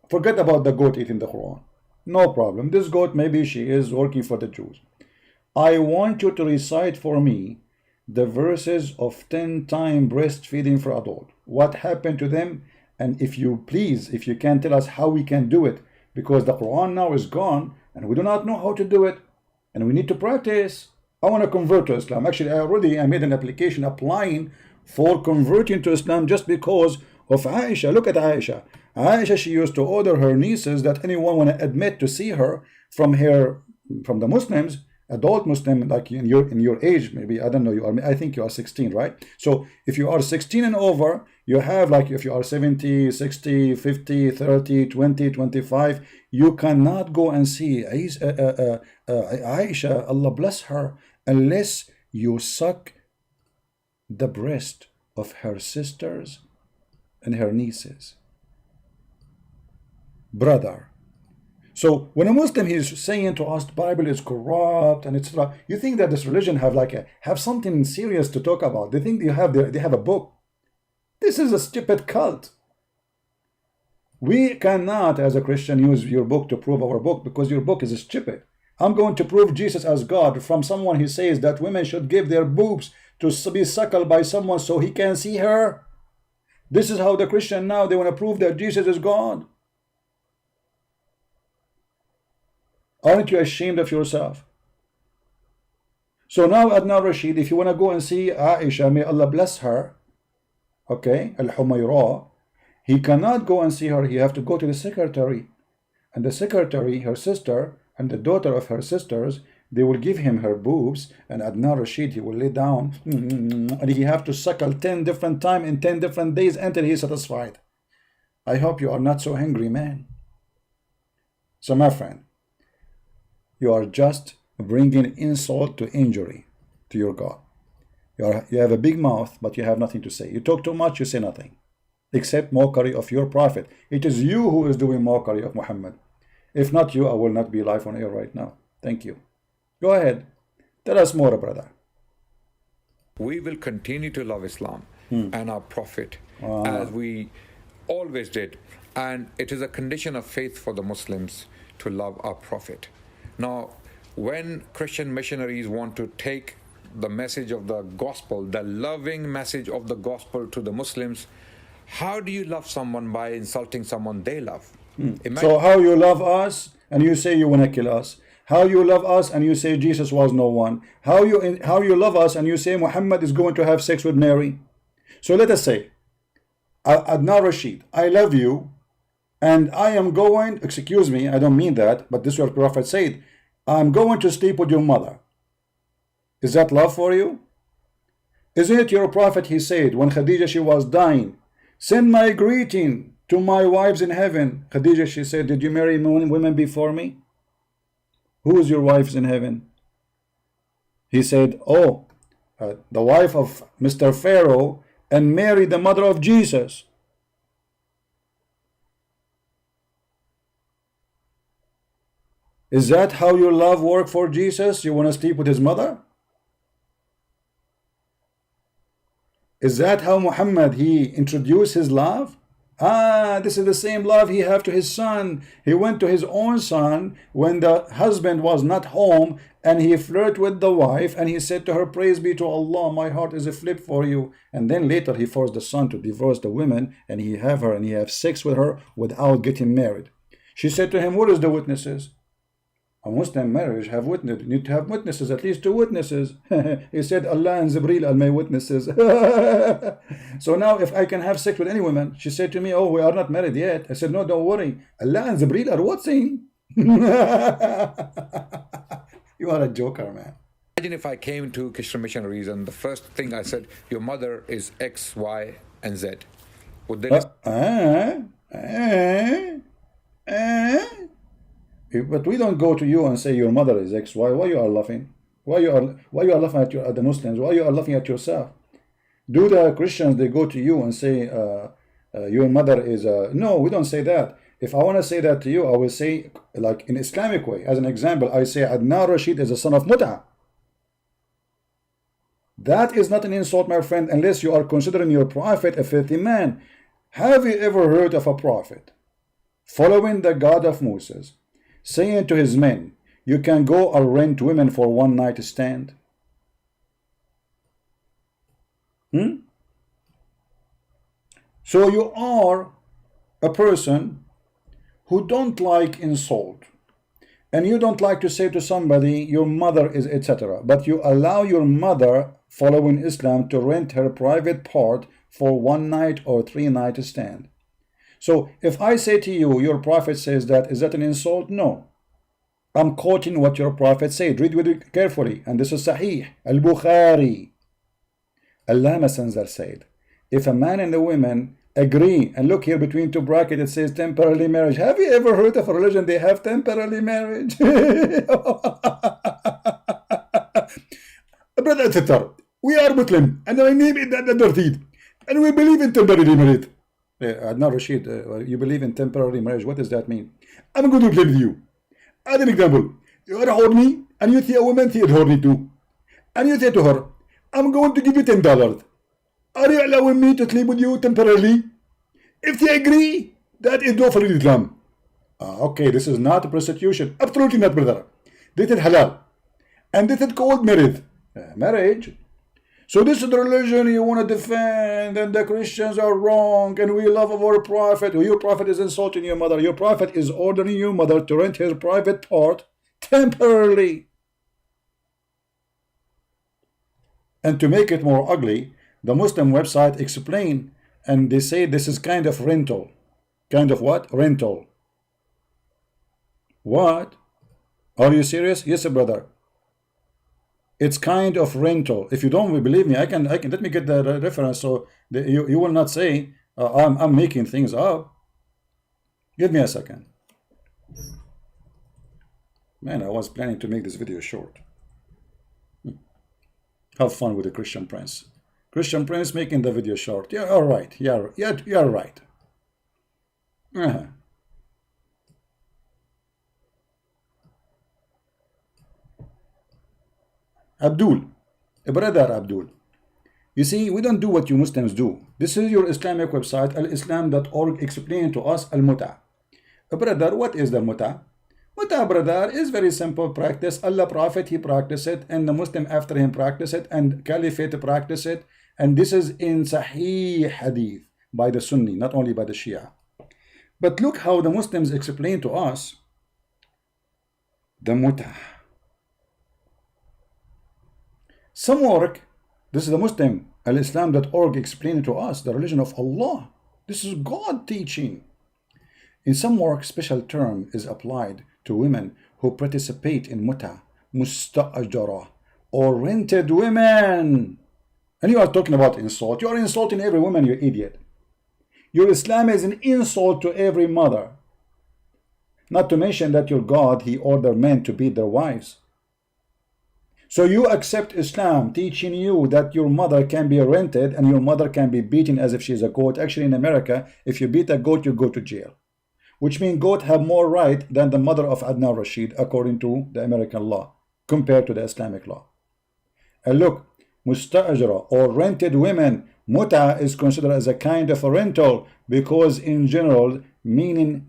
Speaker 1: Forget about the goat eating the Quran. No problem. This goat, maybe she is working for the Jews. I want you to recite for me the verses of 10-time breastfeeding for adult. What happened to them? And if you please, if you can tell us how we can do it, because the Quran now is gone and we do not know how to do it, and we need to practice. I want to convert to Islam. Actually, I made an application applying for converting to Islam just because of Aisha. Look at Aisha. Aisha, she used to order her nieces that anyone want to admit to see her from the Muslims, adult Muslim, like in your age, maybe, I don't know, I think you are 16, right? So if you are 16 and over, you have, like, if you are 70, 60, 50, 30, 20, 25, you cannot go and see Aisha, Allah bless her, unless you suck the breast of her sisters and her nieces. Brother. So when a Muslim is saying to us the Bible is corrupt and etc., you think that this religion have something serious to talk about. They think they have a book. This is a stupid cult. We cannot, as a Christian, use your book to prove our book, because your book is stupid. I'm going to prove Jesus as God from someone who says that women should give their boobs to be suckled by someone so he can see her. This is how the Christian now, they want to prove that Jesus is God. Aren't you ashamed of yourself? So now, Adnan Rashid, if you want to go and see Aisha, may Allah bless her, okay, Al-Humayra, he cannot go and see her. He have to go to the secretary. And the secretary, her sister, and the daughter of her sisters, they will give him her boobs, and Adnan Rashid, he will lay down, and he have to suckle 10 different times in 10 different days until he is satisfied. I hope you are not so angry, man. So my friend, you are just bringing insult to injury to your God. You have a big mouth, but you have nothing to say. You talk too much, you say nothing, except mockery of your prophet. It is you who is doing mockery of Muhammad. If not you, I will not be live on air right now. Thank you. Go ahead. Tell us more, brother.
Speaker 2: We will continue to love Islam and our prophet as we always did. And it is a condition of faith for the Muslims to love our prophet. Now, when Christian missionaries want to take the message of the gospel, the loving message of the gospel to the Muslims, how do you love someone by insulting someone they love?
Speaker 1: So how you love us and you say you want to kill us? How you love us and you say Jesus was no one? How you love us and you say Muhammad is going to have sex with Mary? So let us say, Adnan Rashid, I love you, and I am going, excuse me, I don't mean that, but this is what the Prophet said, I'm going to sleep with your mother. Is that love for you? Isn't it your Prophet, he said, when Khadija, she was dying, send my greeting to my wives in heaven. Khadija, she said, did you marry women before me? Who is your wives in heaven? He said, oh, the wife of Mr. Pharaoh and Mary, the mother of Jesus. Is that how your love work for Jesus? You want to sleep with his mother? Is that how Muhammad, he introduced his love? This is the same love he have to his son. He went to his own son when the husband was not home, and he flirted with the wife, and he said to her, praise be to Allah, my heart is aflip for you. And then later he forced the son to divorce the woman, and he have her and he have sex with her without getting married. She said to him, what is the witnesses? A Muslim marriage have witness. You need to have witnesses, at least 2 witnesses. He said, Allah and Jibreel are my witnesses. So now if I can have sex with any woman, she said to me, oh, we are not married yet. I said, no, don't worry. Allah and Jibreel are watching. You are a joker, man.
Speaker 2: Imagine if I came to Christian missionaries and the first thing I said, your mother is X, Y, and Z. Would they
Speaker 1: But we don't go to you and say your mother is X, Y. Why you are laughing? Why you are laughing at the Muslims? Why you are laughing at yourself? Do the Christians, they go to you and say your mother is no, we don't say that. If I want to say that to you, I will say, like in Islamic way. As an example, I say Adnan Rashid is the son of Mut'a. That is not an insult, my friend, unless you are considering your prophet a filthy man. Have you ever heard of a prophet following the God of Moses, saying to his men, you can go or rent women for one night stand? So you are a person who don't like insult, and you don't like to say to somebody your mother is etc., but you allow your mother following Islam to rent her private part for 1 night or 3-night stand. So if I say to you, your prophet says that, is that an insult? No. I'm quoting what your prophet said. Read with it carefully. And this is Sahih al-Bukhari. Allah Messenger said, if a man and a woman agree, and look here between two brackets, it says temporary marriage. Have you ever heard of a religion they have temporary marriage? Brother and sister, we are Muslim, and our name is Adnan, and we believe in temporary marriage. Adnan Rashid, you believe in temporary marriage. What does that mean? I'm going to play with you. As an example, you are horny, and you see a woman she is horny too. And you say to her, I'm going to give you $10. Are you allowing me to sleep with you temporarily? If they agree, that is lawful in Islam. Okay, this is not prostitution. Absolutely not, brother. This is halal. And this is called marriage. Marriage. So this is the religion you want to defend, and the Christians are wrong, and we love our prophet. Your prophet is insulting your mother. Your prophet is ordering your mother to rent his private part temporarily. And to make it more ugly, the Muslim website explain, and they say this is kind of rental. Kind of what? Rental. What? Are you serious? Yes, brother. It's kind of rental. If you don't believe me, I can let me get the reference so you will not say I'm making things up. Give me a second. Man, I was planning to make this video short. Have fun with the Christian Prince. Christian Prince making the video short. Yeah, all right. Yeah, you're right. Abdul, brother Abdul, you see, we don't do what you Muslims do. This is your Islamic website, alislam.org, explain to us al-muta. Brother, what is the muta? Muta, brother, is very simple practice. Allah Prophet, he practiced it, and the Muslim after him practiced it, and Caliphate practiced it, and this is in Sahih Hadith by the Sunni, not only by the Shia. But look how the Muslims explain to us the muta. Some work, this is the Muslim, alislam.org, explaining to us the religion of Allah. This is God teaching. In some work, special term is applied to women who participate in muta, musta'ajara, or rented women. And you are talking about insult. You are insulting every woman, you idiot. Your Islam is an insult to every mother. Not to mention that your God, he ordered men to beat their wives. So you accept Islam teaching you that your mother can be rented and your mother can be beaten as if she's a goat. Actually, in America, if you beat a goat, you go to jail. Which means goats have more right than the mother of Adnan Rashid, according to the American law, compared to the Islamic law. And look, musta'ajra, or rented women, muta is considered as a kind of a rental because in general, meaning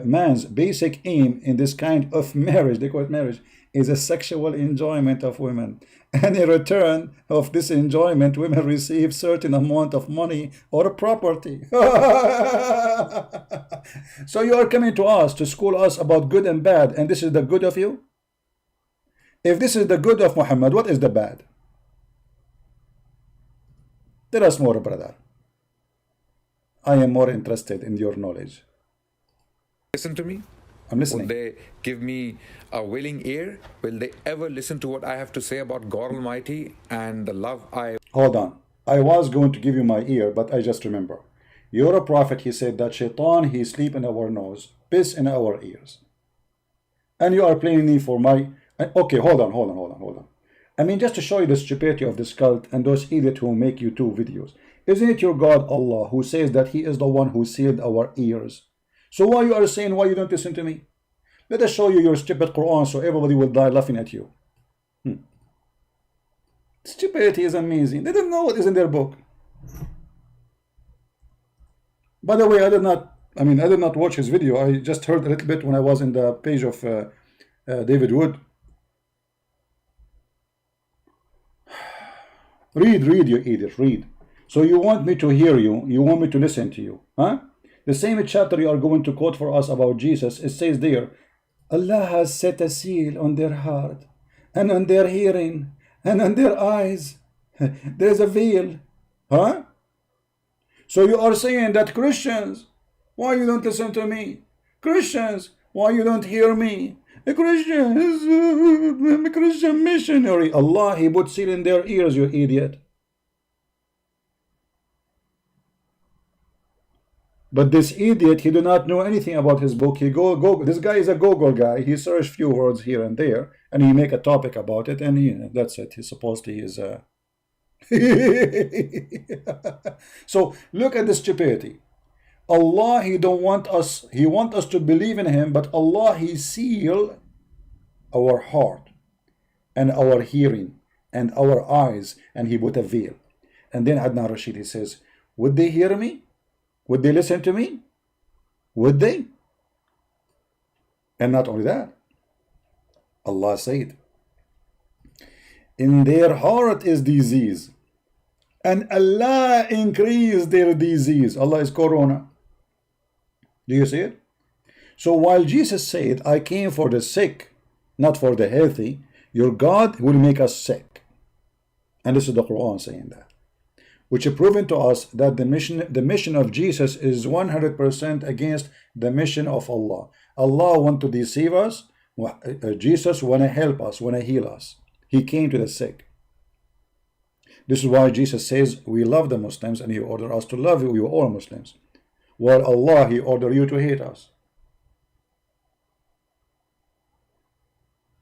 Speaker 1: man's basic aim in this kind of marriage, they call it marriage, is a sexual enjoyment of women. And in return of this enjoyment, women receive certain amount of money or property. So you are coming to us to school us about good and bad, and this is the good of you? If this is the good of Muhammad, what is the bad? Tell us more, brother. I am more interested in your knowledge.
Speaker 2: Listen to me.
Speaker 1: I'm listening.
Speaker 2: Will they give me a willing ear? Will they ever listen to what I have to say about God Almighty and the love I...
Speaker 1: Hold on. I was going to give you my ear, but I just remember. You're a prophet, he said that shaitan, he sleep in our nose, piss in our ears. And you are playing me for my... Okay, hold on. I mean, just to show you the stupidity of this cult and those idiots who make YouTube videos. Isn't it your God, Allah, who says that he is the one who sealed our ears? So why you are saying why you don't listen to me? Let us show you your stupid Quran so everybody will die laughing at you. Stupidity is amazing. They don't know what is in their book. By the way, I did not watch his video. I just heard a little bit when I was in the page of David Wood. Read, you idiot, read. So you want me to hear you, you want me to listen to you, huh? The same chapter you are going to quote for us about Jesus, it says there, Allah has set a seal on their heart, and on their hearing, and on their eyes. There's a veil. Huh? So you are saying that Christians, why you don't listen to me? Christians, why you don't hear me? A Christian is a Christian missionary. Allah, He put seal in their ears, you idiot. But this idiot, he do not know anything about his book. He go. This guy is a Google guy. He search few words here and there, and he make a topic about it, and that's it. He's supposed to. He is a. So look at the stupidity. Allah, He don't want us. He want us to believe in Him, but Allah, He seal our heart and our hearing and our eyes, and He put a veil. And then Adnan Rashid, he says, would they hear me? Would they listen to me? Would they? And not only that, Allah said, in their heart is disease, and Allah increased their disease. Allah is Corona. Do you see it? So while Jesus said, I came for the sick, not for the healthy, your God will make us sick. And this is the Quran saying that, which is proven to us that the mission of Jesus is 100% against the mission of Allah. Allah want to deceive us. Jesus want to help us, want to heal us. He came to the sick. This is why Jesus says we love the Muslims, and He ordered us to love you all Muslims, while Allah, He ordered you to hate us.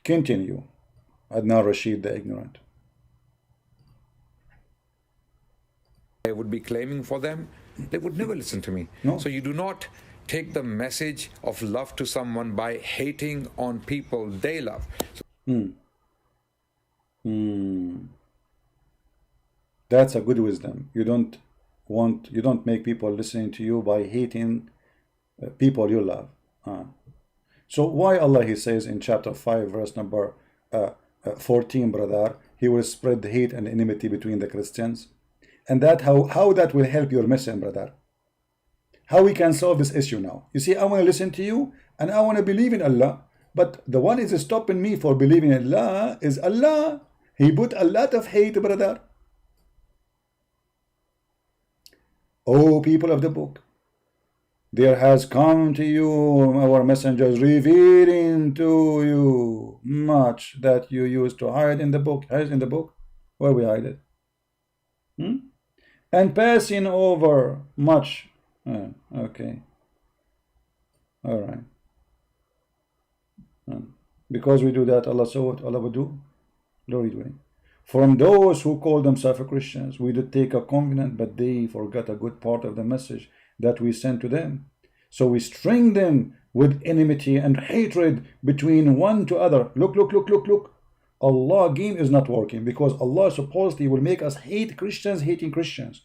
Speaker 1: Continue. Adnan Rashid, the ignorant.
Speaker 2: I would be claiming for them, they would never listen to me.
Speaker 1: No.
Speaker 2: So you do not take the message of love to someone by hating on people they love.
Speaker 1: That's a good wisdom. You don't make people listening to you by hating people you love. So why Allah, He says in chapter 5 verse number 14, brother, He will spread hate and enmity between the Christians? And that how that will help your mission, brother? How we can solve this issue now? You see, I want to listen to you and I want to believe in Allah, but the one is stopping me for believing in Allah is Allah. He put a lot of hate, brother. Oh, people of the book, there has come to you our messengers revealing to you much that you used to hide in the book. Hide in the book? Where we hide it? And passing over much. Okay. All right. Because we do that, Allah saw what Allah would do. Glory to Him. From those who call themselves Christians, we did take a covenant, but they forgot a good part of the message that we sent to them. So we string them with enmity and hatred between one to other. Look. Allah game is not working, because Allah supposedly will make us hate Christians hating Christians.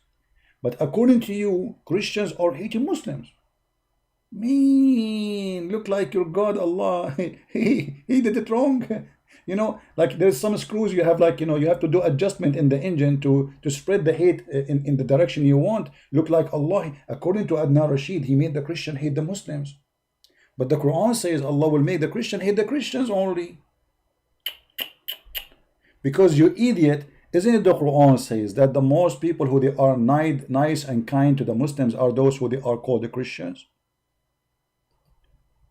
Speaker 1: But according to you, Christians are hating Muslims. Mean, look like your God, Allah, he did it wrong. You know, like there's some screws you have, like, you know, you have to do adjustment in the engine to spread the hate in the direction you want. Look like Allah, according to Adnan Rashid, He made the Christian hate the Muslims. But the Quran says Allah will make the Christian hate the Christians only. Because you idiot, isn't it the Quran says that the most people who they are nice and kind to the Muslims are those who they are called the Christians?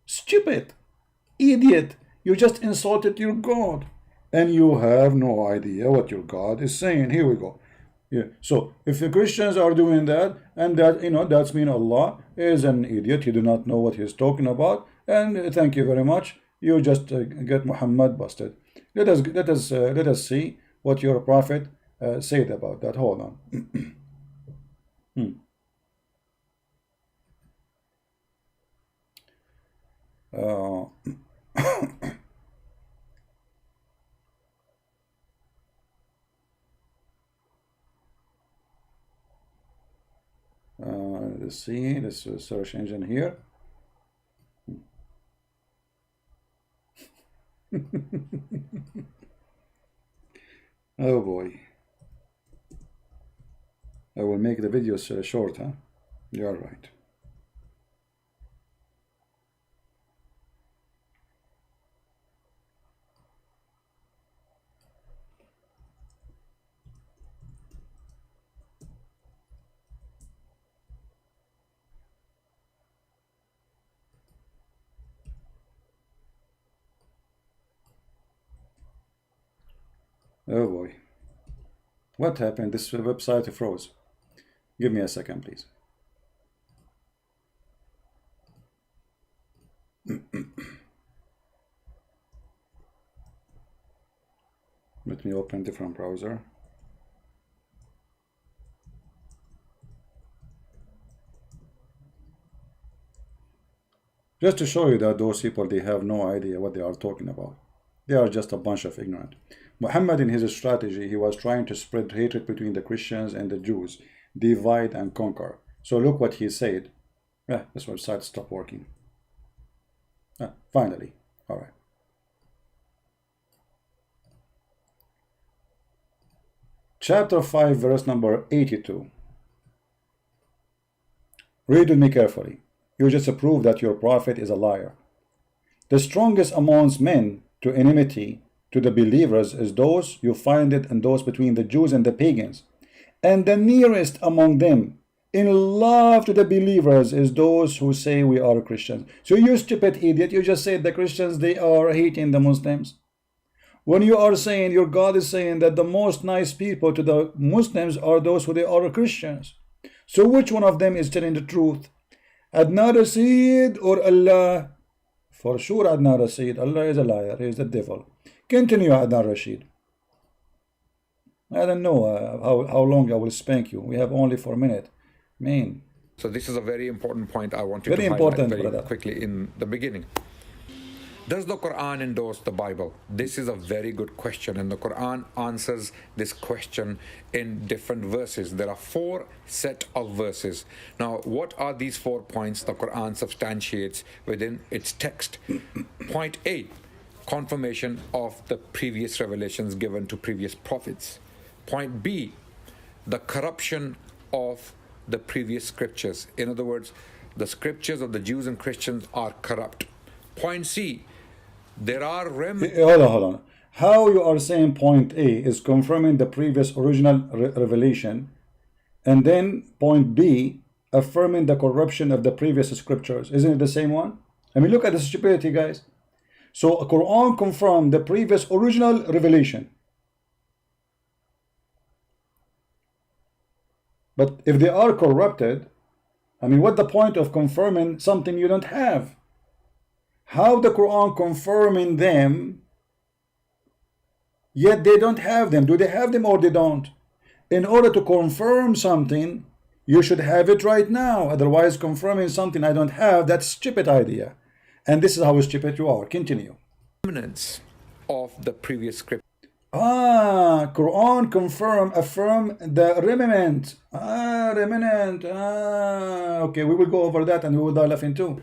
Speaker 1: Stupid, idiot, you just insulted your God and you have no idea what your God is saying. Here we go. Yeah. So if the Christians are doing that, and that, you know, that's mean Allah is an idiot, he do not know what he's talking about, and thank you very much, you just get Muhammad busted. Let us see what your prophet said about that. Hold on. Let's see this search engine here. Oh boy, I will make the videos short, huh? You're right. Oh boy. What happened? This website froze. Give me a second, please. Let me open different browser. Just to show you that those people, they have no idea what they are talking about. They are just a bunch of ignorant. Muhammad, in his strategy, he was trying to spread hatred between the Christians and the Jews, divide and conquer. So look what he said. Yeah, this website stopped working. Finally. All right. Chapter 5, verse number 82. Read with me carefully. You just prove that your prophet is a liar. The strongest amongst men to enmity to the believers is those you find it in those between the Jews and the pagans. And the nearest among them in love to the believers is those who say we are Christians. So you stupid idiot, you just said the Christians, they are hating the Muslims. When you are saying, your God is saying that the most nice people to the Muslims are those who they are Christians. So which one of them is telling the truth? Adnan Rashid or Allah? For sure Adnan Rashid. Allah is a liar. He is the devil. Continue, Adnan Rashid. I don't know how long I will spank you. We have only 4 minutes. Man.
Speaker 2: So this is a very important point I wanted to
Speaker 1: important,
Speaker 2: highlight very
Speaker 1: brother.
Speaker 2: quickly in the beginning. Does the Quran endorse the Bible? This is a very good question, and the Quran answers this question in different verses. There are 4 set of verses. Now, what are these 4 points the Quran substantiates within its text? Point A, confirmation of the previous revelations given to previous prophets. Point B, the corruption of the previous scriptures. In other words, the scriptures of the Jews and Christians are corrupt. Point C, there are
Speaker 1: hold on. How you are saying point A is confirming the previous original revelation, and then point B affirming the corruption of the previous scriptures? Isn't it the same one? I mean, look at the stupidity, guys. So a Quran confirmed the previous original revelation. But if they are corrupted, I mean, what's the point of confirming something you don't have? How the Quran confirming them, yet they don't have them? Do they have them or they don't? In order to confirm something, you should have it right now. Otherwise, confirming something I don't have, that's a stupid idea. And this is how stupid you are. Continue.
Speaker 2: Remnants of the previous script.
Speaker 1: Quran affirm the remnant. Remnant. Okay, we will go over that and we will die laughing too.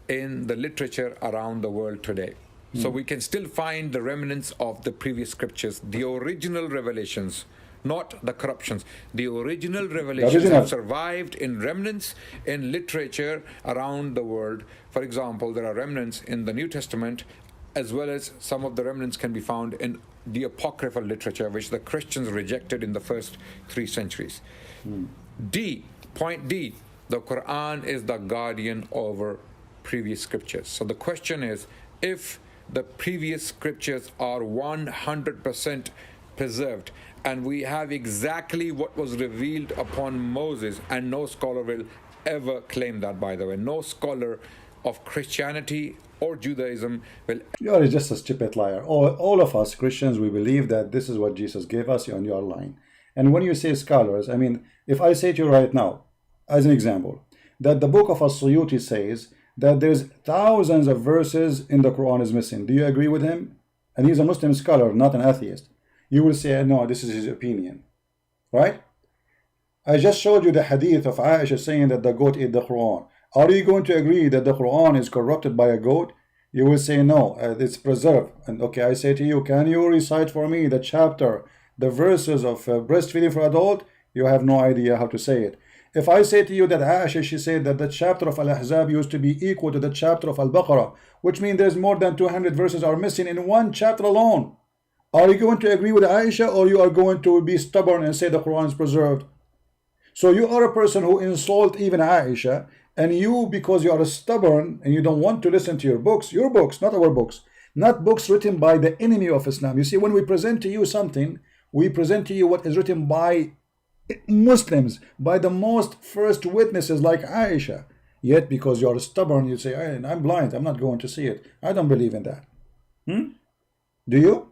Speaker 2: In the literature around the world today. So we can still find the remnants of the previous scriptures, the original revelations, not the corruptions. The original revelations have survived in remnants in literature around the world. For example, there are remnants in the New Testament, as well as some of the remnants can be found in the apocryphal literature, which the Christians rejected in the first 3 centuries. Point D, the Quran is the guardian over previous scriptures. So the question is, if the previous scriptures are 100% preserved, and we have exactly what was revealed upon Moses, and no scholar will ever claim that, by the way, no scholar of Christianity or Judaism will.
Speaker 1: You are just a stupid liar. All of us Christians, we believe that this is what Jesus gave us, and you are lying. And when you say scholars, I mean, if I say to you right now, as an example, that the book of As-Suyuti says that there's thousands of verses in the Quran is missing. Do you agree with him? And he's a Muslim scholar, not an atheist. You will say, no, this is his opinion. Right? I just showed you the hadith of Aisha saying that the goat ate the Quran. Are you going to agree that the Quran is corrupted by a goat? You will say, no, it's preserved. And okay, I say to you, can you recite for me the chapter, the verses of breastfeeding for adult? You have no idea how to say it. If I say to you that Aisha, she said that the chapter of Al-Ahzab used to be equal to the chapter of Al-Baqarah, which means there's more than 200 verses are missing in one chapter alone. Are you going to agree with Aisha, or you are going to be stubborn and say the Quran is preserved? So you are a person who insult even Aisha, and you, because you are stubborn and you don't want to listen to your books, not our books, not books written by the enemy of Islam. You see, when we present to you something, we present to you what is written by Muslims, by the most first witnesses like Aisha. Yet because you are stubborn, you say, hey, I'm blind, I'm not going to see it. I don't believe in that. Do you?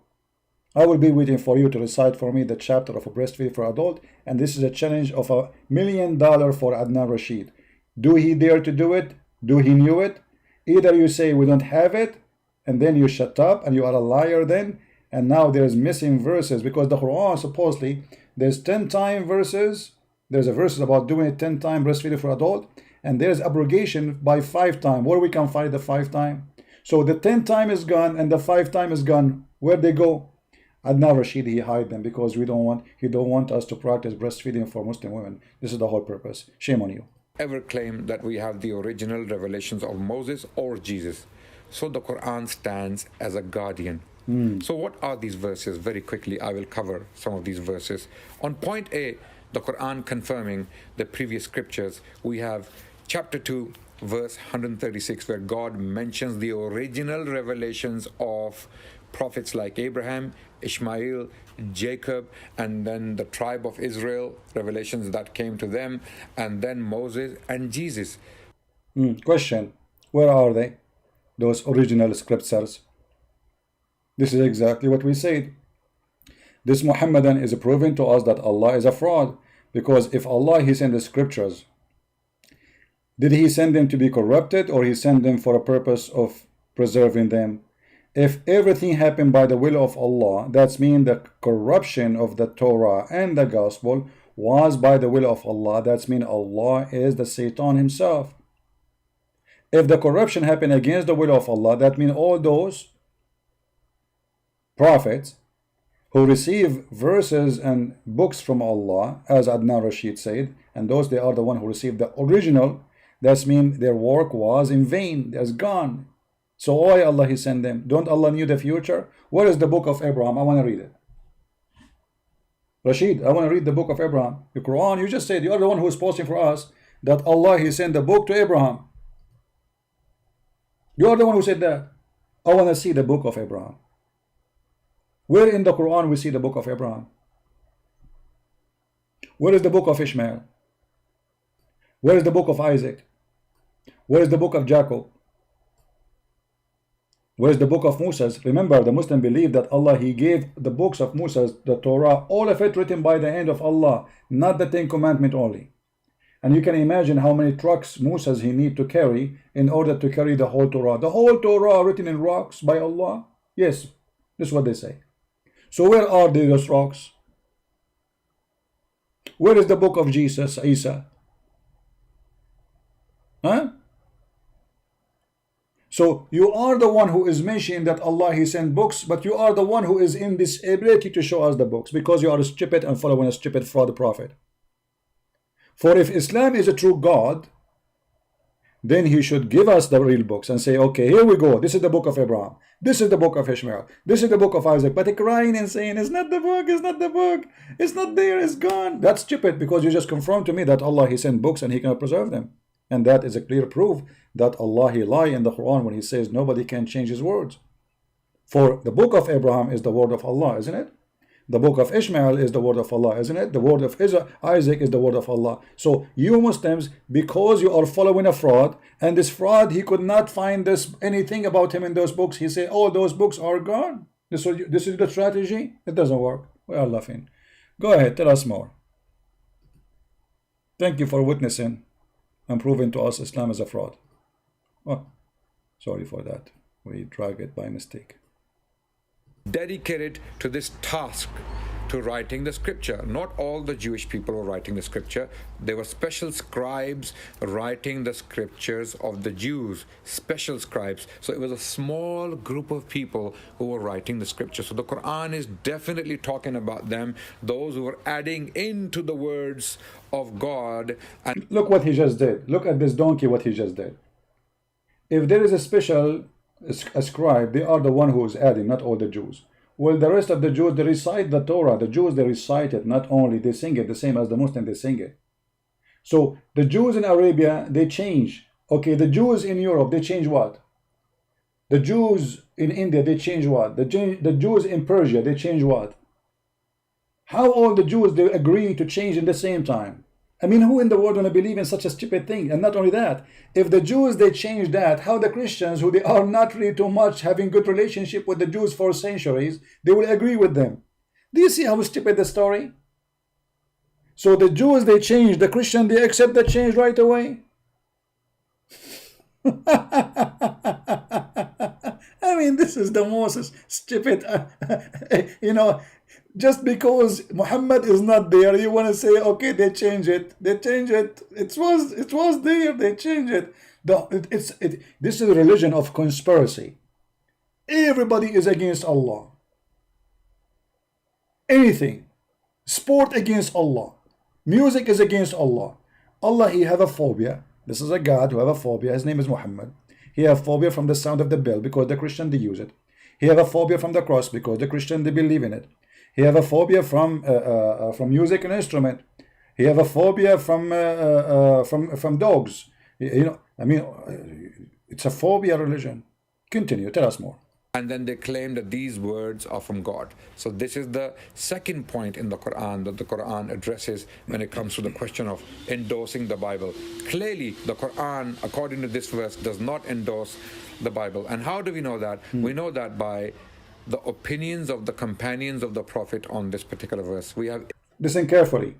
Speaker 1: I will be waiting for you to recite for me the chapter of a breastfeeding for adult, and this is a challenge of $1 million for Adnan Rashid. Do he dare to do it? Do he knew it? Either you say we don't have it, and then you shut up and you are a liar then, and now there's missing verses, because the Quran supposedly there's 10 time verses. There's a verse about doing it 10 time breastfeeding for adult, and there's abrogation by 5 time. Where we can find the 5 time? So the 10 time is gone and the 5 time is gone. Where'd they go? Adnan Rashid, he hide them because he don't want us to practice breastfeeding for Muslim women. This is the whole purpose. Shame on you.
Speaker 2: Ever claim that we have the original revelations of Moses or Jesus. So the Quran stands as a guardian. So what are these verses? Very quickly, I will cover some of these verses. On point A, the Quran confirming the previous scriptures, we have chapter 2, verse 136, where God mentions the original revelations of prophets like Abraham, Ishmael, Jacob, and then the tribe of Israel, revelations that came to them, and then Moses and Jesus.
Speaker 1: Question, where are they? Those original scriptures. This is exactly what we said. This Muhammadan is proving to us that Allah is a fraud, because if Allah, he sent the scriptures, did he send them to be corrupted, or he sent them for a purpose of preserving them? If everything happened by the will of Allah, that means the corruption of the Torah and the gospel was by the will of Allah. That means Allah is the Satan himself. If the corruption happened against the will of Allah, that means all those prophets who receive verses and books from Allah, as Adnan Rashid said, and those, they are the one who received the original, that means their work was in vain, it's gone. So why Allah he sent them? Don't Allah knew the future? Where is the book of Abraham? I want to read it. Rashid, I want to read the book of Abraham. The Quran, you just said, you are the one who is posting for us that Allah he sent the book to Abraham. You are the one who said that. I want to see the book of Abraham. Where in the Quran we see the book of Abraham? Where is the book of Ishmael? Where is the book of Isaac? Where is the book of Jacob? Where is the book of Moses? Remember, the Muslim believe that Allah, he gave the books of Moses, the Torah, all of it written by the hand of Allah, not the 10 commandments only. And you can imagine how many trucks Moses he need to carry in order to carry the whole Torah. The whole Torah written in rocks by Allah? Yes, this is what they say. So where are those rocks? Where is the book of Jesus, Isa? Huh? So you are the one who is mentioning that Allah he sent books, but you are the one who is in this ability to show us the books, because you are stupid and following a stupid fraud prophet. For if Islam is a true God, then he should give us the real books and say, okay, here we go. This is the book of Abraham. This is the book of Ishmael. This is the book of Isaac. But crying and saying, it's not the book, it's not the book. It's not there, it's gone. That's stupid, because you just confirmed to me that Allah he sent books and he cannot preserve them. And that is a clear proof that Allah he lie in the Quran when he says nobody can change his words. For the book of Abraham is the word of Allah, isn't it? The book of Ishmael is the word of Allah, isn't it? The word of Isaac is the word of Allah. So you Muslims, because you are following a fraud, and this fraud, he could not find anything about him in those books. He said, oh, those books are gone. This is the strategy. It doesn't work. We are laughing. Go ahead, tell us more. Thank you for witnessing and proving to us Islam is a fraud. Oh, sorry for that. We drag it by mistake.
Speaker 2: Dedicated to this task, to writing the scripture. Not all the Jewish people were writing the scripture. There were special scribes writing the scriptures of the Jews, special scribes. So it was a small group of people who were writing the scripture. So the Quran is definitely talking about them, those who were adding into the words of God. And
Speaker 1: look what he just did. Look at this donkey, what he just did. If there is a special scribe, they are the one who is adding, not all the Jews. Well, the rest of the Jews, they recite the Torah. The Jews, they recite it, not only they sing it, the same as the Muslims, they sing it. So the Jews in Arabia, they change. Okay, the Jews in Europe, they change what? The Jews in India, they change what? The Jews in Persia, they change what? How all the Jews, they agree to change in the same time? I mean, who in the world want to believe in such a stupid thing? And not only that, if the Jews, they change that, how the Christians, who they are not really too much having good relationship with the Jews for centuries, they will agree with them? Do you see how stupid the story? So the Jews, they change, the Christian, they accept the change right away. I mean, this is the most stupid, you know, just because Muhammad is not there, you want to say, okay, they change it. They change it. It was there. They change it. This is a religion of conspiracy. Everybody is against Allah. Anything. Sport against Allah. Music is against Allah. Allah, he have a phobia. This is a God who have a phobia. His name is Muhammad. He have phobia from the sound of the bell because the Christian, they use it. He have a phobia from the cross because the Christian, they believe in it. He have a phobia from music and instrument. He have a phobia from dogs. You know, I mean, it's a phobia religion. Continue. Tell us more.
Speaker 2: And then they claim that these words are from God. So this is the second point in the Quran that the Quran addresses when it comes to the question of endorsing the Bible. Clearly, the Quran, according to this verse, does not endorse the Bible. And how do we know that? We know that by the opinions of the companions of the Prophet on this particular verse. We have...
Speaker 1: Listen carefully.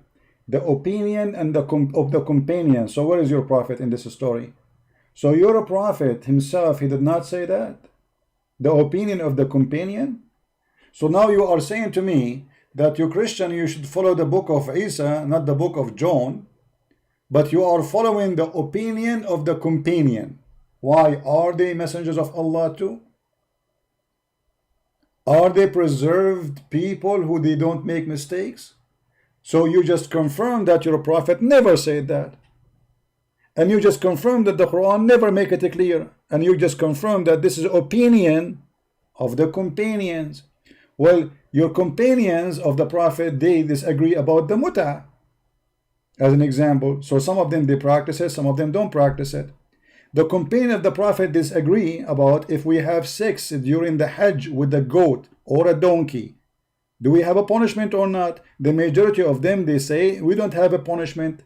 Speaker 1: The opinion and of the companion. So where is your Prophet in this story? So your Prophet himself, he did not say that? The opinion of the companion? So now you are saying to me that you Christian, you should follow the book of Isa, not the book of John, but you are following the opinion of the companion. Why? Are they messengers of Allah too? Are they preserved people who they don't make mistakes? So you just confirm that your Prophet never said that. And you just confirm that the Quran never make it clear. And you just confirm that this is opinion of the companions. Well, your companions of the Prophet, they disagree about the mut'ah, as an example. So some of them, they practice it, some of them don't practice it. The companion of the Prophet disagree about if we have sex during the Hajj with a goat or a donkey. Do we have a punishment or not? The majority of them, they say, we don't have a punishment.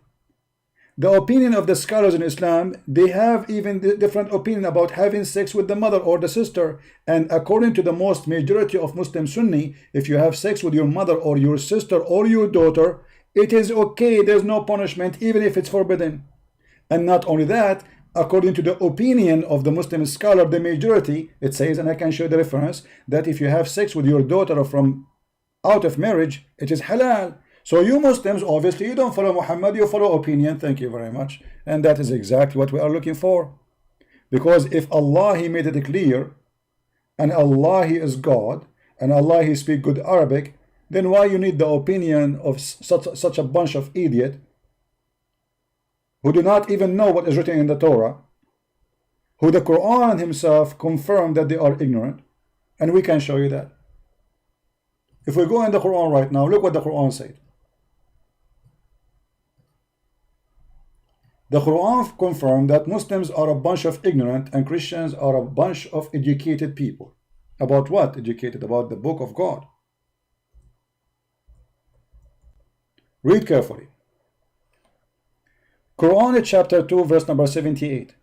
Speaker 1: The opinion of the scholars in Islam, they have even different opinion about having sex with the mother or the sister. And according to the most majority of Muslim Sunni, if you have sex with your mother or your sister or your daughter, it is okay, there's no punishment, even if it's forbidden. And not only that, according to the opinion of the Muslim scholar, the majority, it says, and I can show the reference, that if you have sex with your daughter from out of marriage, it is halal. So you Muslims, obviously, you don't follow Muhammad, you follow opinion. Thank you very much. And that is exactly what we are looking for. Because if Allah, he made it clear, and Allah, he is God, and Allah, he speak good Arabic, then why you need the opinion of such a bunch of idiot who do not even know what is written in the Torah, who the Quran himself confirmed that they are ignorant, and we can show you that. If we go in the Quran right now, look what the Quran said. The Quran confirmed that Muslims are a bunch of ignorant and Christians are a bunch of educated people. About what? Educated about the book of God. Read carefully. Quran chapter 2 verse number 78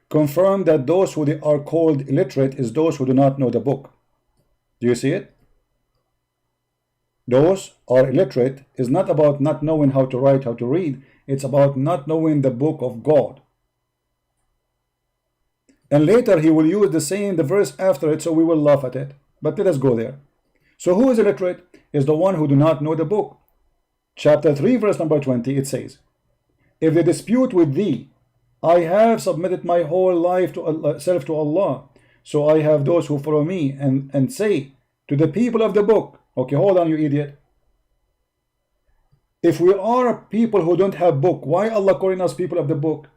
Speaker 1: confirm that those who they are called illiterate is those who do not know the book. Do you see it? Those are illiterate is not about not knowing how to write, how to read. It's about not knowing the book of God. And later he will use the verse after it, so we will laugh at it. But let us go there. So who is illiterate? Is the one who do not know the book. Chapter 3 verse number 20, it says, if they dispute with thee, I have submitted my whole life to self to Allah. So I have those who follow me and say to the people of the book. Okay, hold on, you idiot. If we are people who don't have book, why Allah calling us people of the book?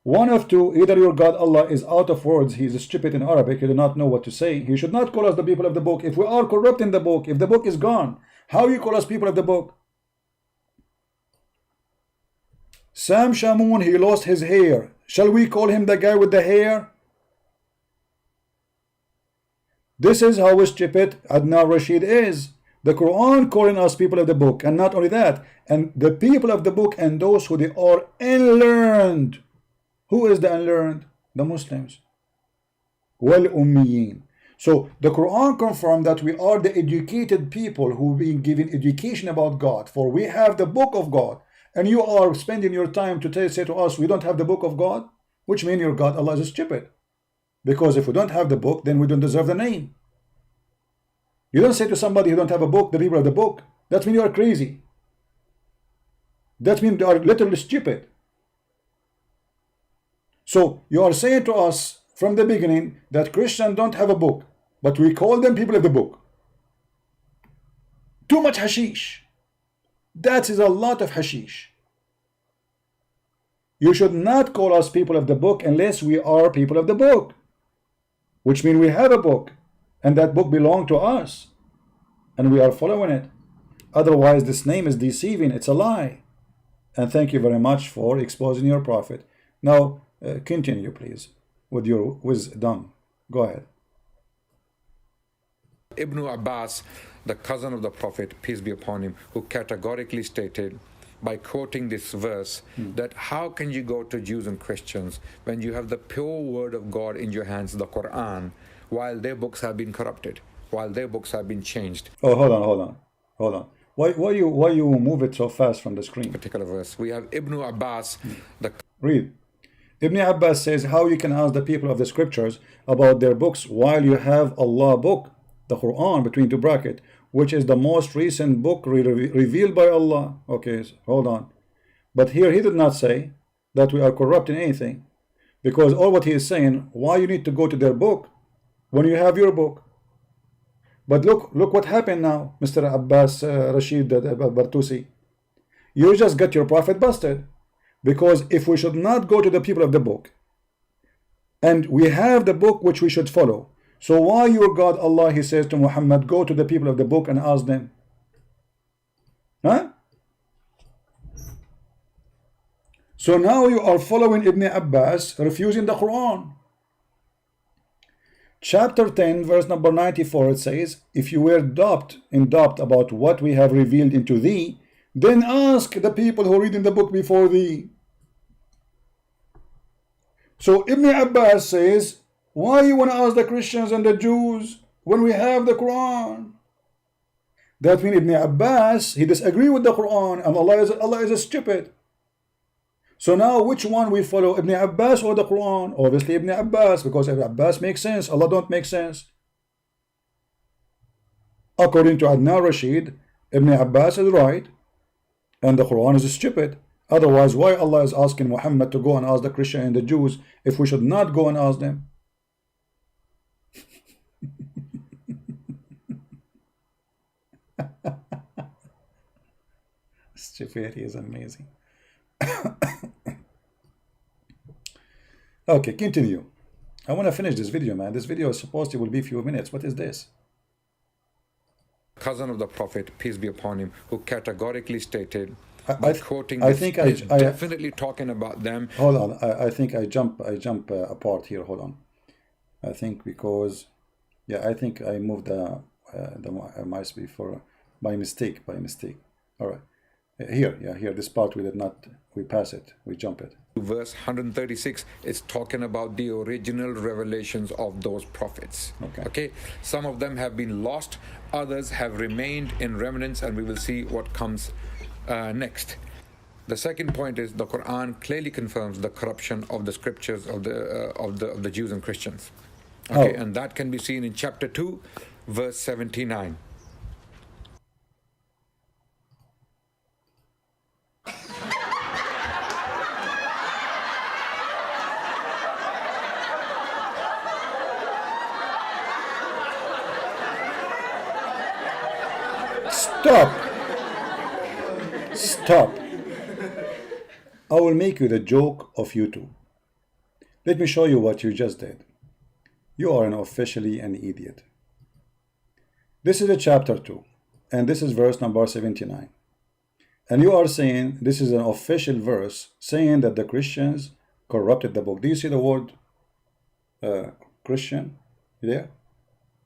Speaker 1: One of two, either your God Allah is out of words, he is stupid in Arabic, he does not know what to say. He should not call us the people of the book. If we are corrupt in the book, if the book is gone, how you call us people of the book? Sam Shamoon, he lost his hair. Shall we call him the guy with the hair? This is how stupid Adnan Rashid is. The Quran calling us people of the book, and not only that, and the people of the book and those who they are unlearned. Who is the unlearned? The Muslims. Wal ummiyin. So the Quran confirmed that we are the educated people who being given education about God, for we have the book of God, and you are spending your time to say to us we don't have the book of God, which means your God Allah is stupid, because if we don't have the book, then we don't deserve the name. You don't say to somebody who don't have a book, the people of the book, that means you are crazy. That means you are literally stupid. So you are saying to us from the beginning that Christians don't have a book, but we call them people of the book. Too much hashish. That is a lot of hashish. You should not call us people of the book unless we are people of the book, which means we have a book, and that book belongs to us, and we are following it. Otherwise, this name is deceiving. It's a lie. And thank you very much for exposing your prophet. Now, continue, please, with your wisdom. Go ahead.
Speaker 2: Ibn Abbas, the cousin of the Prophet, peace be upon him, who categorically stated by quoting this verse that how can you go to Jews and Christians when you have the pure word of God in your hands, the Quran, while their books have been corrupted, while their books have been changed.
Speaker 1: Oh, hold on. Why you move it so fast from the screen?
Speaker 2: Particular verse. We have Ibn Abbas, the
Speaker 1: Read. Ibn Abbas says how you can ask the people of the scriptures about their books while you have Allah book, the Quran, between two brackets, which is the most recent book revealed by Allah. Okay, so hold on. But here he did not say that we are corrupting anything, because all what he is saying, why you need to go to their book when you have your book. But look what happened now, Mr. Abbas Rashid Bartusi. You just got your prophet busted, because if we should not go to the people of the book, and we have the book which we should follow, so why your God Allah, he says to Muhammad, go to the people of the book and ask them? Huh? So now you are following Ibn Abbas, refusing the Quran. Chapter 10, verse number 94, it says, if you were in doubt about what we have revealed into thee, then ask the people who read in the book before thee. So Ibn Abbas says, why you want to ask the Christians and the Jews when we have the Quran? That means Ibn Abbas, he disagree with the Quran, and Allah is a stupid. So now which one we follow, Ibn Abbas or the Quran? Obviously Ibn Abbas, because Ibn Abbas makes sense, Allah don't make sense. According to Adnan Rashid, Ibn Abbas is right, and the Quran is stupid. Otherwise, why Allah is asking Muhammad to go and ask the Christian and the Jews if we should not go and ask them? Stupidity is amazing. Okay, continue. I want to finish this video, man. This video is supposed to will be a few minutes. What is this?
Speaker 2: cousin of the Prophet, peace be upon him, who categorically stated, quoting
Speaker 1: I
Speaker 2: this,
Speaker 1: think
Speaker 2: he's definitely talking about them.
Speaker 1: Hold on, I think I jump apart here. Hold on. I think because, yeah, I think I moved the mouse before by mistake. All right, here this part we pass it, we jump it.
Speaker 2: Verse 136 is talking about the original revelations of those prophets. Okay, some of them have been lost, others have remained in remnants, and we will see what comes next. The second point is the Quran clearly confirms the corruption of the scriptures of the Jews and Christians. Okay, and that can be seen in chapter 2, verse 79.
Speaker 1: Stop. I will make you the joke of you two. Let me show you what you just did. You are officially an idiot. This is a chapter 2, and this is verse number 79. And you are saying this is an official verse saying that the Christians corrupted the book. Do you see the word Christian there?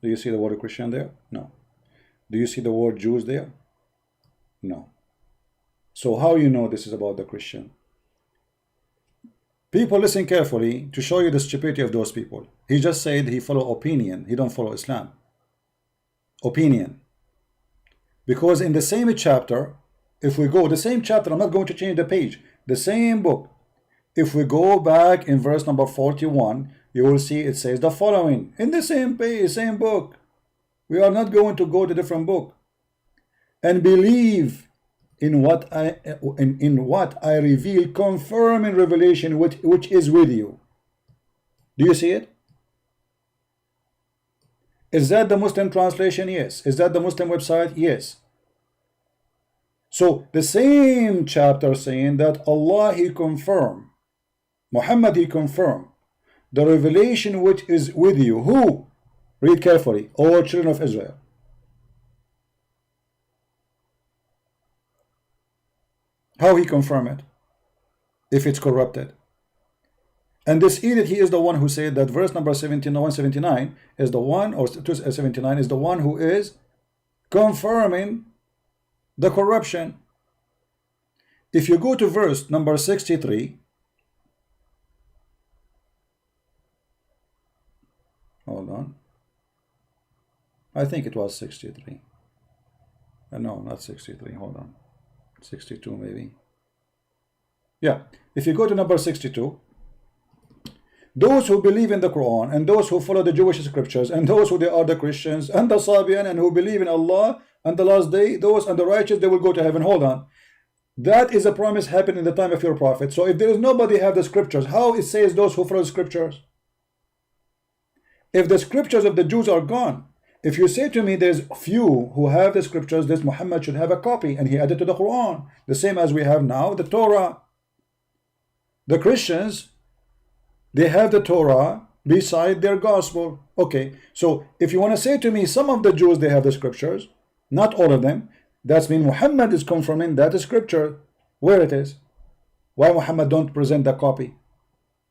Speaker 1: Do you see the word Christian there? No. Do you see the word Jews there? No. So how you know this is about the Christian? People, listen carefully to show you the stupidity of those people. He just said he follow opinion. He don't follow Islam. Opinion. Because in the same chapter, if we go, the same chapter, I'm not going to change the page, the same book. If we go back in verse number 41, you will see it says the following. In the same page, same book. We are not going to go to different book. And believe in what I reveal, confirm in revelation which is with you. Do you see it? Is that the Muslim translation? Yes. Is that the Muslim website? Yes. So the same chapter saying that Allah He confirmed, Muhammad He confirmed the revelation which is with you. Who? Read carefully. All children of Israel. How He confirm it? If it's corrupted. And this edict, he is the one who said that verse number 179 is the one, or 279 is the one who is confirming the corruption. If you go to verse number 63, hold on, I think it was 63. No, not 63. Hold on, 62 maybe. Yeah, if you go to number 62. Those who believe in the Quran and those who follow the Jewish scriptures and those who they are the Christians and the Sabian and who believe in Allah and the last day, those and the righteous, they will go to heaven. Hold on. That is a promise happened in the time of your prophet. So if there is nobody have the scriptures, how it says those who follow the scriptures? If the scriptures of the Jews are gone, if you say to me there's few who have the scriptures, this Muhammad should have a copy and he added to the Quran, the same as we have now the Torah. The Christians, they have the Torah beside their gospel. Okay, so if you want to say to me some of the Jews they have the scriptures, not all of them, that's mean Muhammad is confirming that scripture where it is. Why Muhammad don't present the copy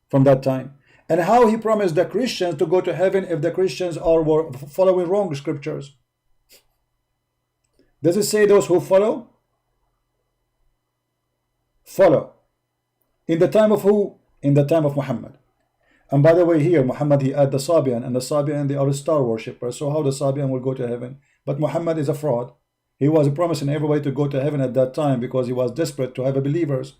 Speaker 1: from that time? And how he promised the Christians to go to heaven if the Christians were following wrong scriptures? Does it say those who follow? Follow. In the time of who? In the time of Muhammad. And by the way, here Muhammad he had the Sabian, and the Sabian they are star worshippers. So how the Sabian will go to heaven? But Muhammad is a fraud. He was promising everybody to go to heaven at that time because he was desperate to have believers.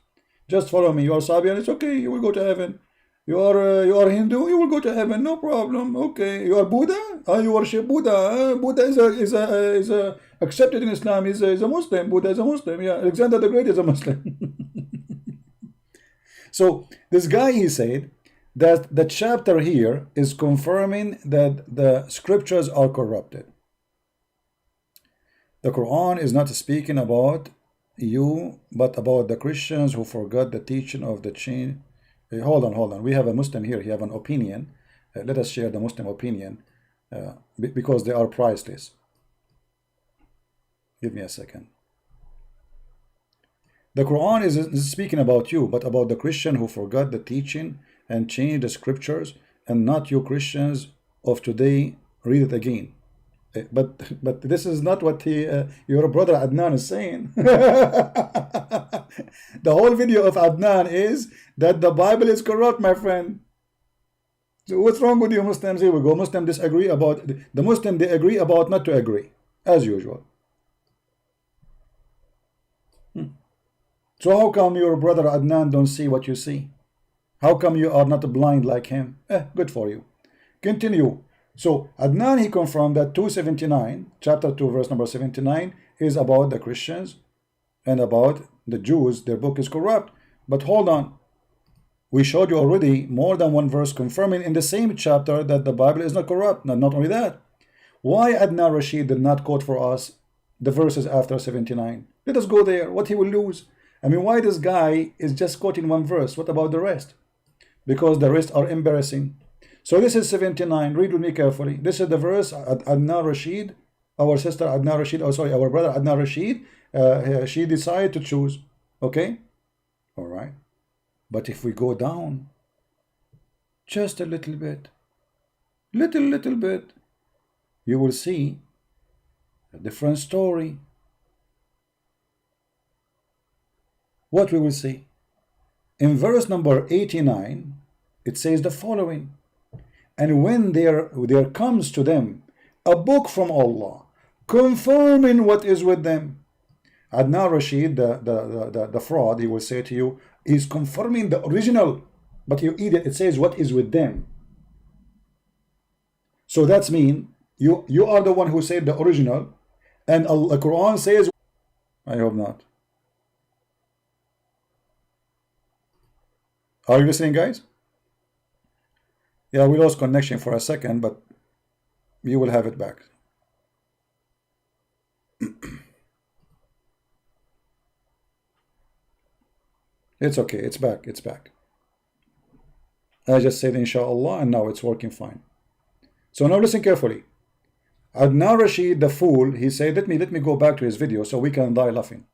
Speaker 1: Just follow me. You are Sabian, it's okay. You will go to heaven. You are Hindu. You will go to heaven. No problem. Okay. You are Buddha. You worship Buddha. Buddha is accepted in Islam. Is a Muslim. Buddha is a Muslim. Yeah. Alexander the Great is a Muslim. So this guy he said that the chapter here is confirming that the scriptures are corrupted. The Quran is not speaking about you, but about the Christians who forgot the teaching of the chain. Hold on. We have a Muslim here. He have an opinion. Let us share the Muslim opinion because they are priceless. Give me a second. The Quran is speaking about you, but about the Christian who forgot the teaching and changed the scriptures, and not you Christians of today. Read it again. But this is not what your brother Adnan is saying. The whole video of Adnan is that the Bible is corrupt, my friend. So what's wrong with you Muslims? Here we go. Muslims disagree about the Muslim. They agree about not to agree, as usual. So how come your brother Adnan don't see what you see? How come you are not blind like him? Good for you. Continue. So Adnan he confirmed that 279, chapter 2, verse number 79 is about the Christians and about the Jews. Their book is corrupt. But hold on. We showed you already more than one verse confirming in the same chapter that the Bible is not corrupt. Not only that. Why Adnan Rashid did not quote for us the verses after 79? Let us go there. What he will lose? I mean, why this guy is just quoting one verse? What about the rest? Because the rest are embarrassing. So this is 79. Read with me carefully. This is the verse. Adnan Rashid, our sister Adnan Rashid, our brother Adnan Rashid, she decided to choose. Okay? All right. But if we go down just a little bit, little bit, you will see a different story. What we will see? In verse number 89, it says the following: and when there comes to them a book from Allah, confirming what is with them. Adnan Rashid, the fraud, he will say to you, is confirming the original, but you eat it, it says what is with them. So that's mean you are the one who said the original, and the Quran says, I hope not. Are you listening, guys? Yeah, we lost connection for a second, but you will have it back. It's okay, it's back, it's back. I just said inshallah, and now it's working fine. So now listen carefully. Adnan Rashid, the fool, he said, let me go back to his video so we can die laughing.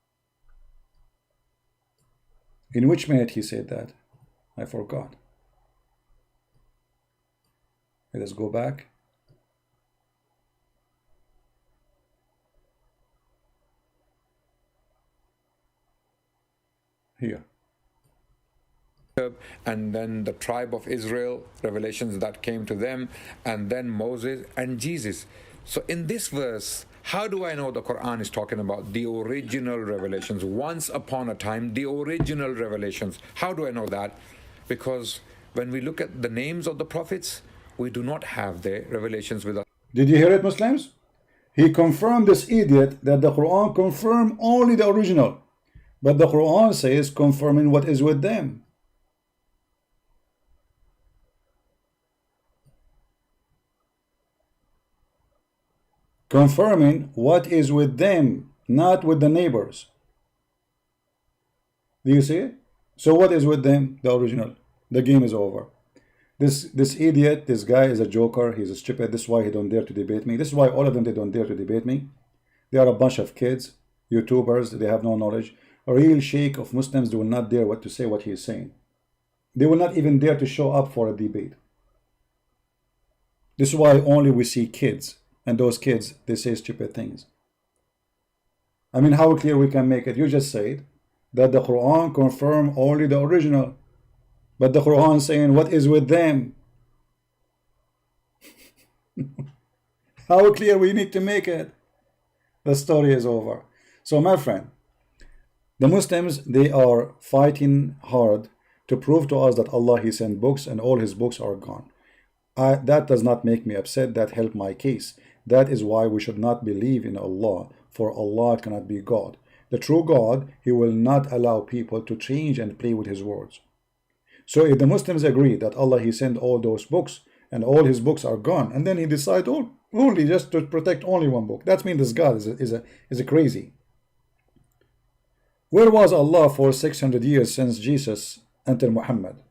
Speaker 1: In which minute he said that? I forgot. Let us go back. Here.
Speaker 2: And then the tribe of Israel, revelations that came to them, and then Moses and Jesus. So in this verse, how do I know the Quran is talking about the original revelations? Once upon a time, the original revelations. How do I know that? Because when we look at the names of the prophets, we do not have their revelations with us.
Speaker 1: Did you hear it, Muslims? He confirmed, this idiot, that the Quran confirmed only the original. But the Quran says confirming what is with them. Confirming what is with them, not with the neighbors. Do you see it? So what is with them? The original. The game is over. This idiot, this guy is a joker. He's a stupid. This is why he don't dare to debate me. This is why all of them, they don't dare to debate me. They are a bunch of kids, YouTubers. They have no knowledge. A real sheikh of Muslims, they will not dare what to say what he is saying. They will not even dare to show up for a debate. This is why only we see kids. And those kids, they say stupid things. I mean, how clear we can make it? You just said that the Quran confirmed only the original. But the Quran saying what is with them. How clear we need to make it? The story is over. So my friend, the Muslims, they are fighting hard to prove to us that Allah, He sent books and all His books are gone. That does not make me upset. That helped my case. That is why we should not believe in Allah, for Allah cannot be God. The true God, He will not allow people to change and play with His words. So if the Muslims agree that Allah, He sent all those books and all His books are gone, and then He decide only just to protect only one book, that means this God is a crazy. Where was Allah for 600 years since Jesus entered Muhammad?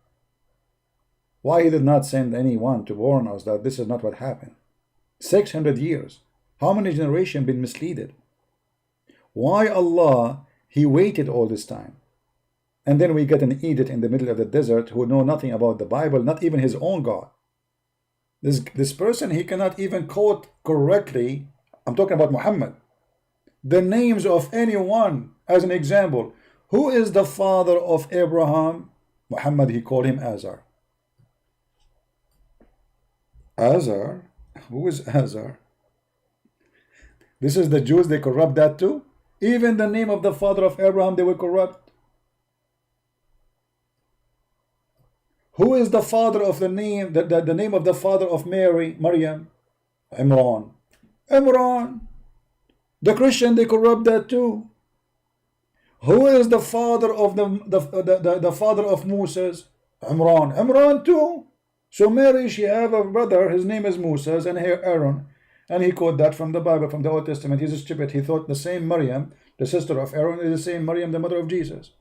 Speaker 1: Why He did not send anyone to warn us that this is not what happened? 600 years. How many generations been misled? Why Allah, He waited all this time? And then we get an idiot in the middle of the desert who know nothing about the Bible, not even his own God. This person, he cannot even quote correctly, I'm talking about Muhammad, the names of anyone. As an example, who is the father of Abraham? Muhammad, he called him Azar. Azar? Who is Azar? This is the Jews, they corrupt that too. Even the name of the father of Abraham, they will corrupt. Who is the father of the name, the name of the father of Mary, Maryam? Imran. Imran. The Christian, they corrupt that too. Who is the father of the father of Moses? Imran. Imran too. So Mary, she have a brother, his name is Moses, and here Aaron. And he quote that from the Bible, from the Old Testament. He's stupid. He thought the same Maryam, the sister of Aaron, is the same Maryam, the mother of Jesus.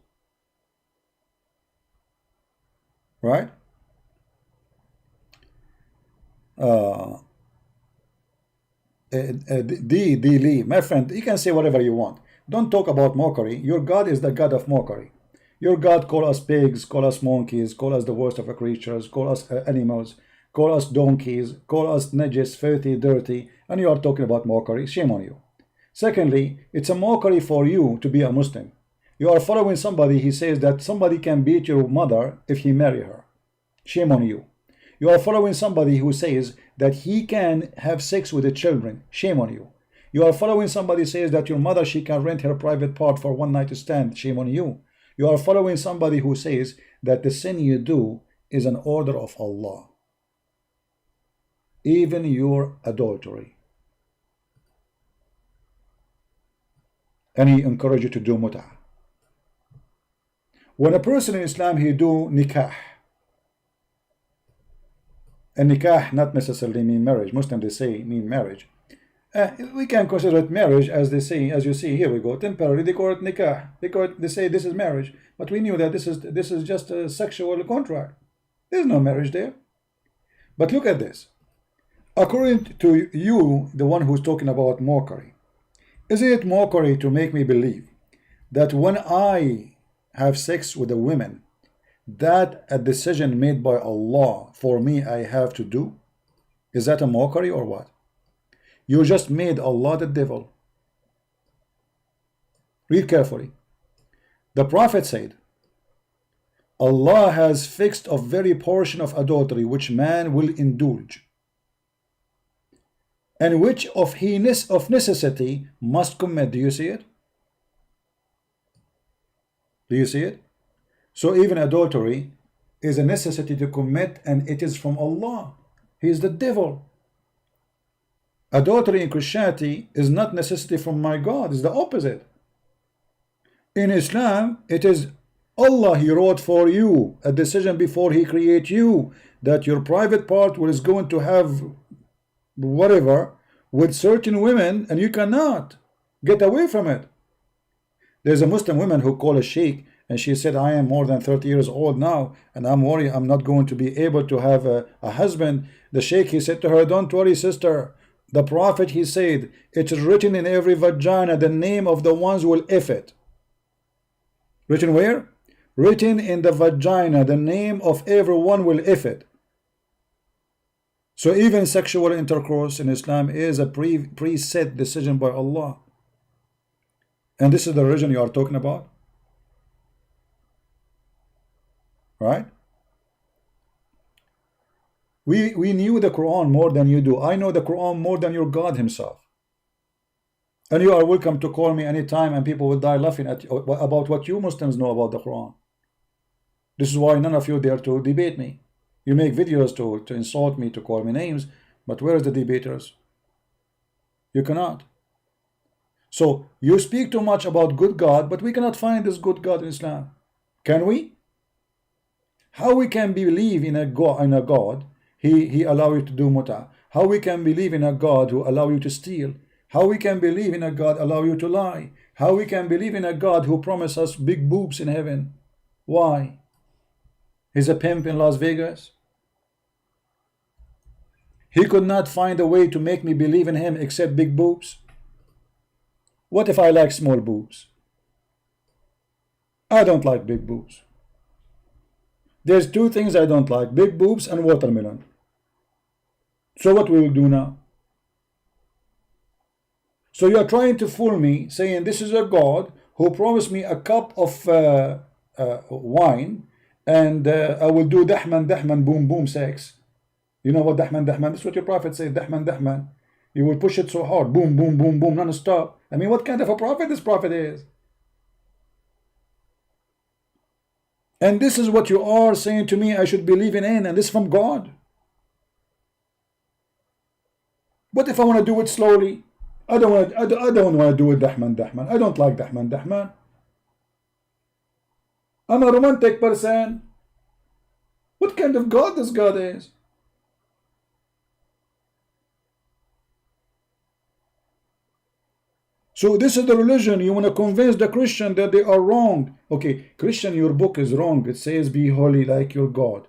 Speaker 1: Right? Lee, my friend, you can say whatever you want. Don't talk about mockery. Your God is the God of mockery. Your God call us pigs, call us monkeys, call us the worst of the creatures, call us animals. call us donkeys, call us najis, filthy, dirty, and you are talking about mockery. Shame on you. Secondly, it's a mockery for you to be a Muslim. You are following somebody, he says that somebody can beat your mother if he marry her. Shame on you. You are following somebody who says that he can have sex with the children. Shame on you. You are following somebody who says that your mother, she can rent her private part for one night stand. Shame on you. You are following somebody who says that the sin you do is an order of Allah. Even your adultery. And he encourages you to do mut'ah. When a person in Islam, he do nikah. And nikah not necessarily mean marriage. Muslims, they say mean marriage. We can consider it marriage, as they say, as you see here we go. Temporarily they call it nikah. They say this is marriage, but we knew that this is just a sexual contract. There's no marriage there. But look at this. According to you, the one who's talking about mockery, isn't it mockery to make me believe that when I have sex with a woman, that a decision made by Allah for me I have to do? Is that a mockery or what? You just made Allah the devil. Read carefully. The Prophet said, Allah has fixed a very portion of adultery which man will indulge, and which of necessity must commit. Do you see it? Do you see it? So even adultery is a necessity to commit, and it is from Allah. He is the devil. Adultery in Christianity is not necessity from my God. It's the opposite. In Islam, it is Allah. He wrote for you a decision before He create you that your private part is going to have whatever with certain women, and you cannot get away from it. There's a Muslim woman who called a sheikh, and she said, I am more than 30 years old now, and I'm worried I'm not going to be able to have a husband. The sheikh, he said to her, don't worry, sister. The Prophet, he said, it is written in every vagina the name of the ones who will if it. Written where? Written in the vagina the name of everyone will if it. So even sexual intercourse in Islam is a preset decision by Allah. And this is the religion you are talking about? Right? We knew the Quran more than you do. I know the Quran more than your God himself. And you are welcome to call me anytime, and people will die laughing at you about what you Muslims know about the Quran. This is why none of you dare to debate me. You make videos to insult me, to call me names, but where is the debaters? You cannot. So you speak too much about good God, but we cannot find this good God in Islam. Can we? How we can believe in a God, he allow you to do mut'ah? How we can believe in a God who allow you to steal? How we can believe in a God allow you to lie? How we can believe in a God who promised us big boobs in heaven? Why? He's a pimp in Las Vegas. He could not find a way to make me believe in him except big boobs. What if I like small boobs? I don't like big boobs. There's two things I don't like: big boobs and watermelon. So what we will do now? So you are trying to fool me, saying this is a God who promised me a cup of wine, and I will do dahman, boom, boom, sex. You know what dahman? That's what your Prophet said, dahman. You will push it so hard, boom, boom, boom, boom, non-stop. I mean, what kind of a prophet this prophet is? And this is what you are saying to me I should believe in, and this from God. What if I want to do it slowly? I don't want to do it dahman. I don't like dahman. I'm a romantic person. What kind of God this God is? So this is the religion. You want to convince the Christian that they are wrong. Okay, Christian, your book is wrong. It says be holy like your God.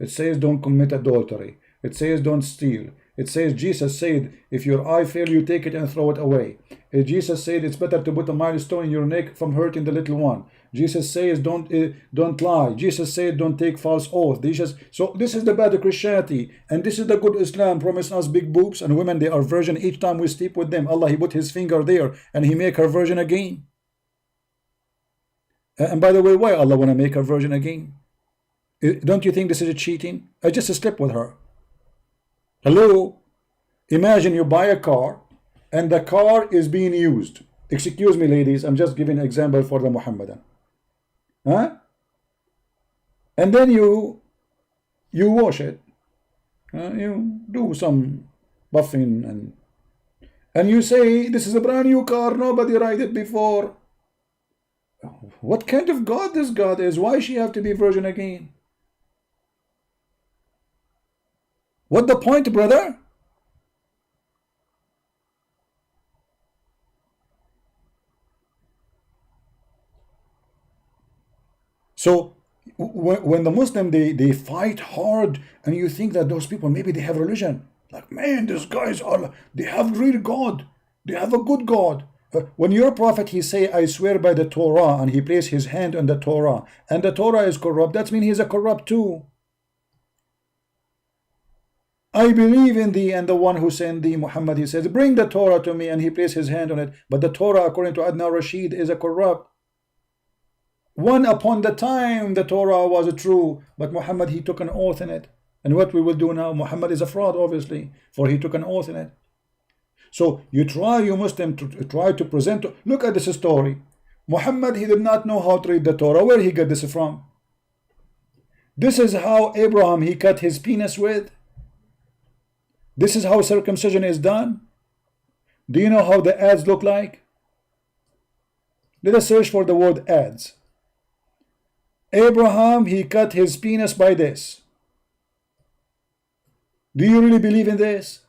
Speaker 1: It says don't commit adultery. It says don't steal. It says Jesus said if your eye fail you take it and throw it away. Jesus said it's better to put a milestone in your neck from hurting the little one. Jesus says don't lie. Jesus said don't take false oath. So this is the bad Christianity, and this is the good Islam, promising us big boobs and women. They are virgin each time we sleep with them. Allah, He put His finger there and He make her virgin again. And by the way, why Allah want to make her virgin again? Don't you think this is a cheating? I just slept with her. Hello? Imagine you buy a car and the car is being used. Excuse me, ladies, I'm just giving an example for the Muhammadan. Huh? And then you wash it. You do some buffing and you say, this is a brand new car, nobody ride it before. What kind of God this God is? Why she have to be virgin again? What the point, brother? So when the Muslim they fight hard, and you think that those people maybe they have religion, like, man, these guys they have real God, they have a good God. When your prophet he say, I swear by the Torah, and he place his hand on the Torah, and the Torah is corrupt, that means he's a corrupt too. I believe in thee and the one who sent thee, Muhammad, he says, bring the Torah to me, and he placed his hand on it. But the Torah, according to Adnan Rashid, is a corrupt. One upon the time the Torah was true, but Muhammad he took an oath in it. And what we will do now, Muhammad is a fraud, obviously, for he took an oath in it. So you Muslim, to try to present, look at this story. Muhammad, he did not know how to read the Torah. Where he got this from? This is how Abraham, he cut his penis with. This is how circumcision is done. Do you know how the ads look like? Let us search for the word ads. Abraham, he cut his penis by this. Do you really believe in this?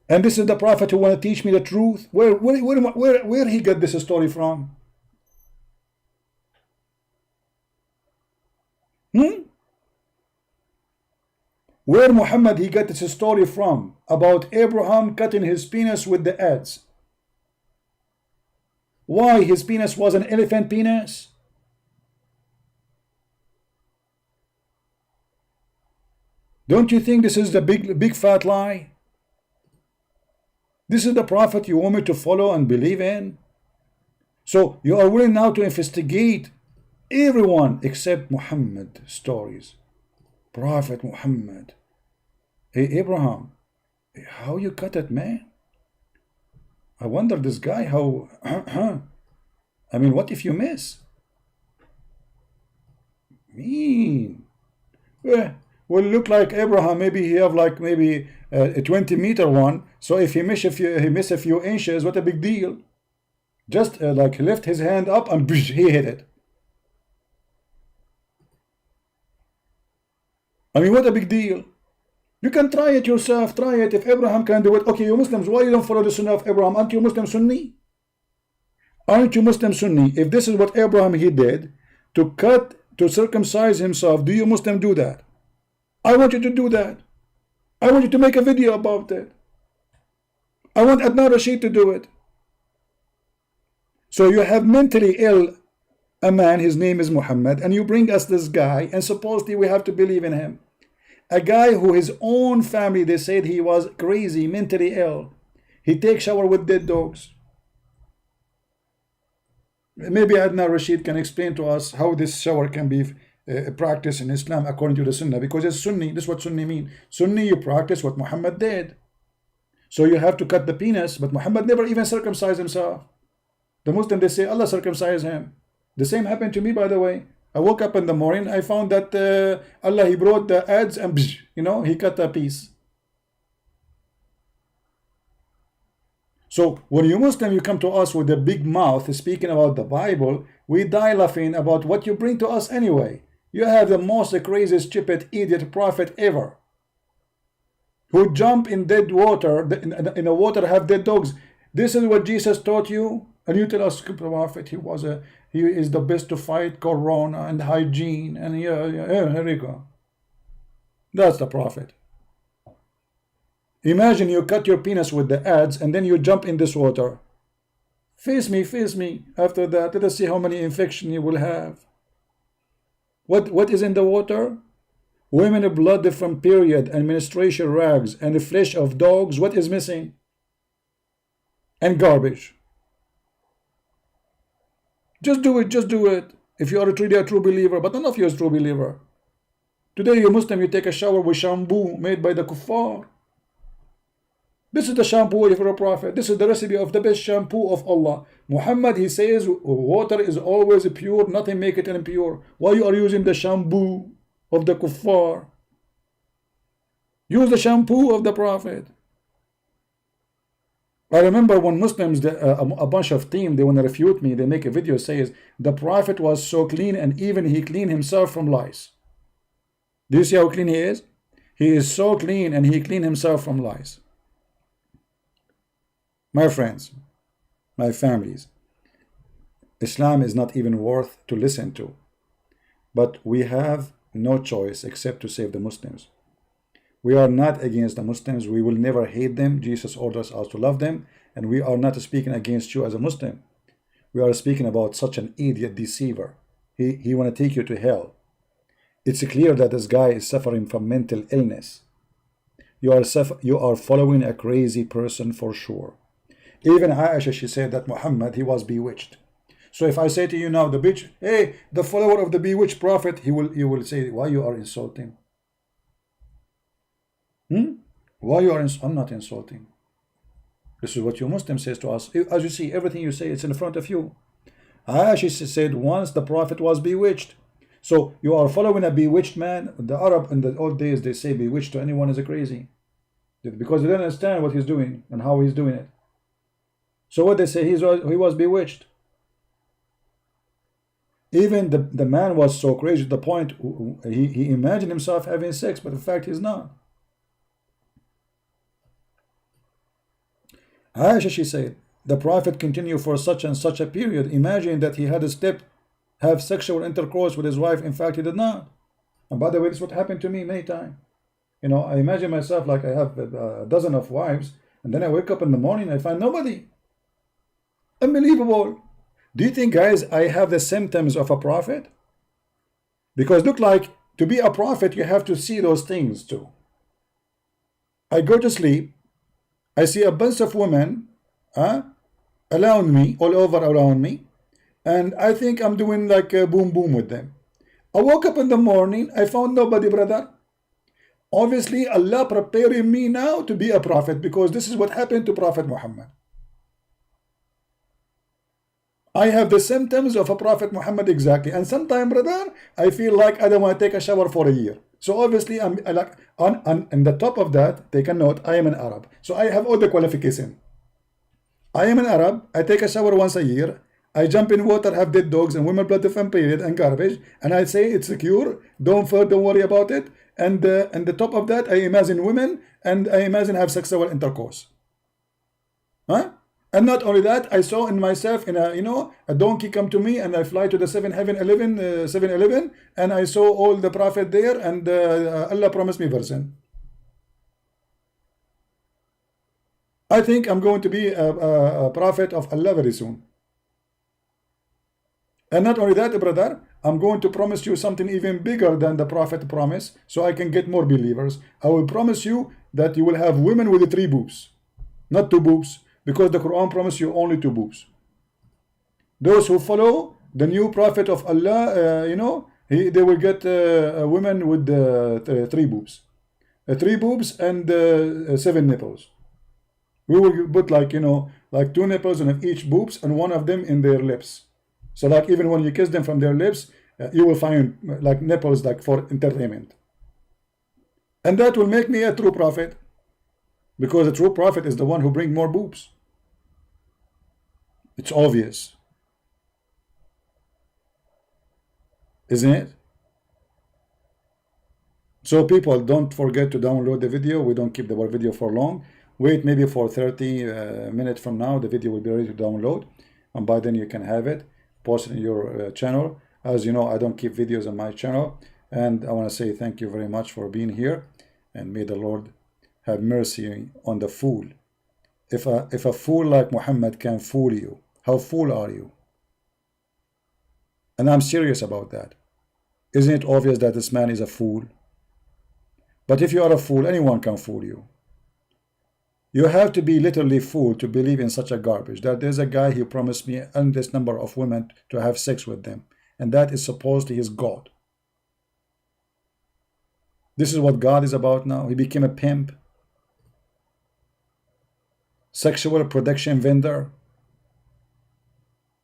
Speaker 1: And this is the prophet who want to teach me the truth? Where he got this story from? Where Muhammad he got this story from about Abraham cutting his penis with the adze? Why his penis was an elephant penis? Don't you think this is the big fat lie? This is the prophet you want me to follow and believe in? So you are willing now to investigate everyone except Muhammad stories. Prophet Muhammad. Hey Abraham, how you cut it, man? I wonder this guy how I mean, what if you miss? Mean. Will look like Abraham, maybe he have like maybe a 20-meter one, so if he miss a few inches, what a big deal. Just like lift his hand up and he hit it. I mean, what a big deal. You can try it yourself, try it. If Abraham can do it, okay, you Muslims, why you don't follow the Sunnah of Abraham? Aren't you Muslim Sunni? Aren't you Muslim Sunni? If this is what Abraham he did, to circumcise himself, do you Muslim do that? I want you to do that. I want you to make a video about it. I want Adnan Rashid to do it. So you have mentally ill a man, his name is Muhammad, and you bring us this guy, and supposedly we have to believe in him. A guy who his own family, they said he was crazy, mentally ill. He takes shower with dead dogs. Maybe Adnan Rashid can explain to us how this shower can be practiced in Islam according to the Sunnah, because it's Sunni. This is what Sunni mean. Sunni, you practice what Muhammad did. So you have to cut the penis, but Muhammad never even circumcised himself. The Muslim, they say Allah circumcised him. The same happened to me, by the way. I woke up in the morning, I found that Allah, he brought the adze and he cut a piece. So when you Muslim, you come to us with a big mouth speaking about the Bible, we die laughing about what you bring to us anyway. You have the most crazy, stupid, idiot prophet ever, who jump in dead water, in the water have dead dogs. This is what Jesus taught you, and you tell us, prophet, he is the best to fight corona and hygiene, and yeah, here we go. That's the prophet. Imagine you cut your penis with the adze and then you jump in this water. Face me. After that, let us see how many infection you will have. What is in the water? Women blood from period and menstruation rags and the flesh of dogs. What is missing? And garbage. Just do it. If you are truly a true believer, but none of you is true believer. Today you Muslim, you take a shower with shampoo made by the kuffar. This is the shampoo of your prophet. This is the recipe of the best shampoo of Allah. Muhammad, he says water is always pure, nothing make it impure. Why you are using the shampoo of the kuffar? Use the shampoo of the prophet. I remember when Muslims, a bunch of team, they want to refute me, they make a video says the prophet was so clean and even he cleaned himself from lice. Do you see how clean he is? He is so clean and he cleaned himself from lice. My friends, my families, Islam is not even worth to listen to. But we have no choice except to save the Muslims. We are not against the Muslims. We will never hate them. Jesus orders us to love them. And we are not speaking against you as a Muslim. We are speaking about such an idiot deceiver. He want to take you to hell. It's clear that this guy is suffering from mental illness. You are following a crazy person for sure. Even Aisha, she said that Muhammad, he was bewitched. So if I say to you now, the follower of the bewitched prophet, you will say, why you are insulting? Why you are I'm not insulting. This is what your Muslim says to us. As you see, everything you say, it's in front of you. Aisha said once the prophet was bewitched. So you are following a bewitched man. The Arab in the old days, they say bewitched to anyone is a crazy. Because they don't understand what he's doing and how he's doing it. So what they say, he was bewitched. Even the man was so crazy to the point he imagined himself having sex, but in fact he's not. Aisha, she said, the prophet continued for such and such a period. Imagine that he had a have sexual intercourse with his wife. In fact, he did not. And by the way, this is what happened to me many times. You know, I imagine myself like I have a dozen of wives, and then I wake up in the morning, I find nobody. Unbelievable. Do you think, guys, I have the symptoms of a prophet? Because look like to be a prophet, you have to see those things too. I go to sleep, I see a bunch of women around me, all over around me, and I think I'm doing like a boom boom with them. I woke up in the morning, I found nobody, brother. Obviously, Allah preparing me now to be a prophet, because this is what happened to Prophet Muhammad. I have the symptoms of a Prophet Muhammad exactly. And sometimes, brother, I feel like I don't want to take a shower for a year. So obviously, I'm like on the top of that, take a note, I am an Arab. So I have all the qualification. I am an Arab. I take a shower once a year. I jump in water, have dead dogs and women blood from period and garbage. And I say it's secure. Don't worry about it. And the top of that, I imagine women and I imagine have sexual intercourse. Huh? And not only that, I saw in myself in a donkey come to me, and I fly to the 7-Eleven, and I saw all the prophet there, and Allah promised me version. I think I'm going to be a prophet of Allah very soon. And not only that, brother, I'm going to promise you something even bigger than the prophet promised, so I can get more believers. I will promise you that you will have women with 3 boobs, not 2 boobs. Because the Quran promised you only 2 boobs. Those who follow the new prophet of Allah, they will get women with 3 boobs. 3 boobs and 7 nipples. We will put like 2 nipples on each boobs and 1 of them in their lips. So like even when you kiss them from their lips, you will find like nipples like for entertainment. And that will make me a true prophet. Because a true prophet is the one who brings more boobs. It's obvious. Isn't it? So people, don't forget to download the video. We don't keep the video for long. Wait maybe for 30 minutes from now. The video will be ready to download. And by then you can have it. Post it in your channel. As you know, I don't keep videos on my channel. And I want to say thank you very much for being here. And may the Lord have mercy on the fool. If a fool like Muhammad can fool you, How fool are you? And I'm serious about that. Isn't it obvious that this man is a fool? But if you are a fool, anyone can fool you. You have to be literally fooled to believe in such a garbage, that there's a guy who promised me endless number of women to have sex with them, and that is supposedly his God. This is what God is about now. He became a pimp, sexual production vendor.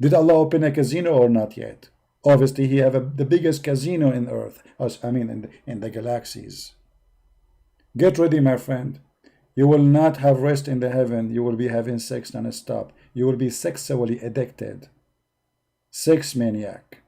Speaker 1: Did Allah open a casino or not yet? Obviously, he have the biggest casino in earth, I mean in the galaxies. Get ready, my friend. You will not have rest in the heaven. You will be having sex non-stop. You will be sexually addicted. Sex maniac,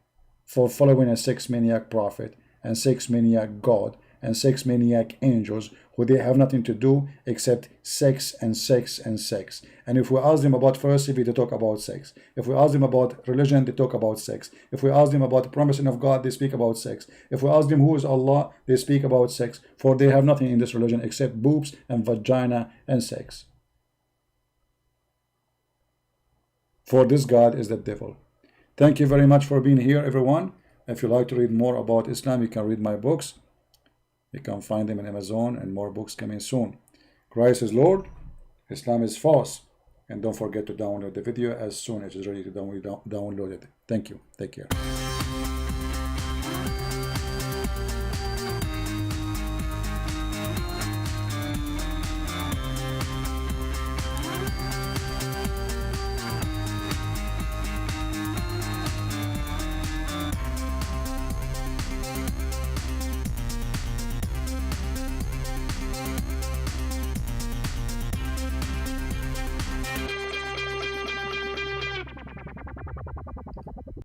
Speaker 1: for following a sex maniac prophet and sex maniac God and sex maniac angels who they have nothing to do except sex and sex and sex. And if we ask them about philosophy, they talk about sex. If we ask them about religion, they talk about sex. If we ask them about the promising of God, they speak about sex. If we ask them who is Allah, they speak about sex, for they have nothing in this religion except boobs and vagina and sex. For this God is the devil. Thank you very much for being here, everyone. If you like to read more about Islam, you can read my books. You can find them on Amazon, and more books coming soon. Christ is Lord, Islam is false. And don't forget to download the video as soon as it's ready to download it. Thank you. Take care.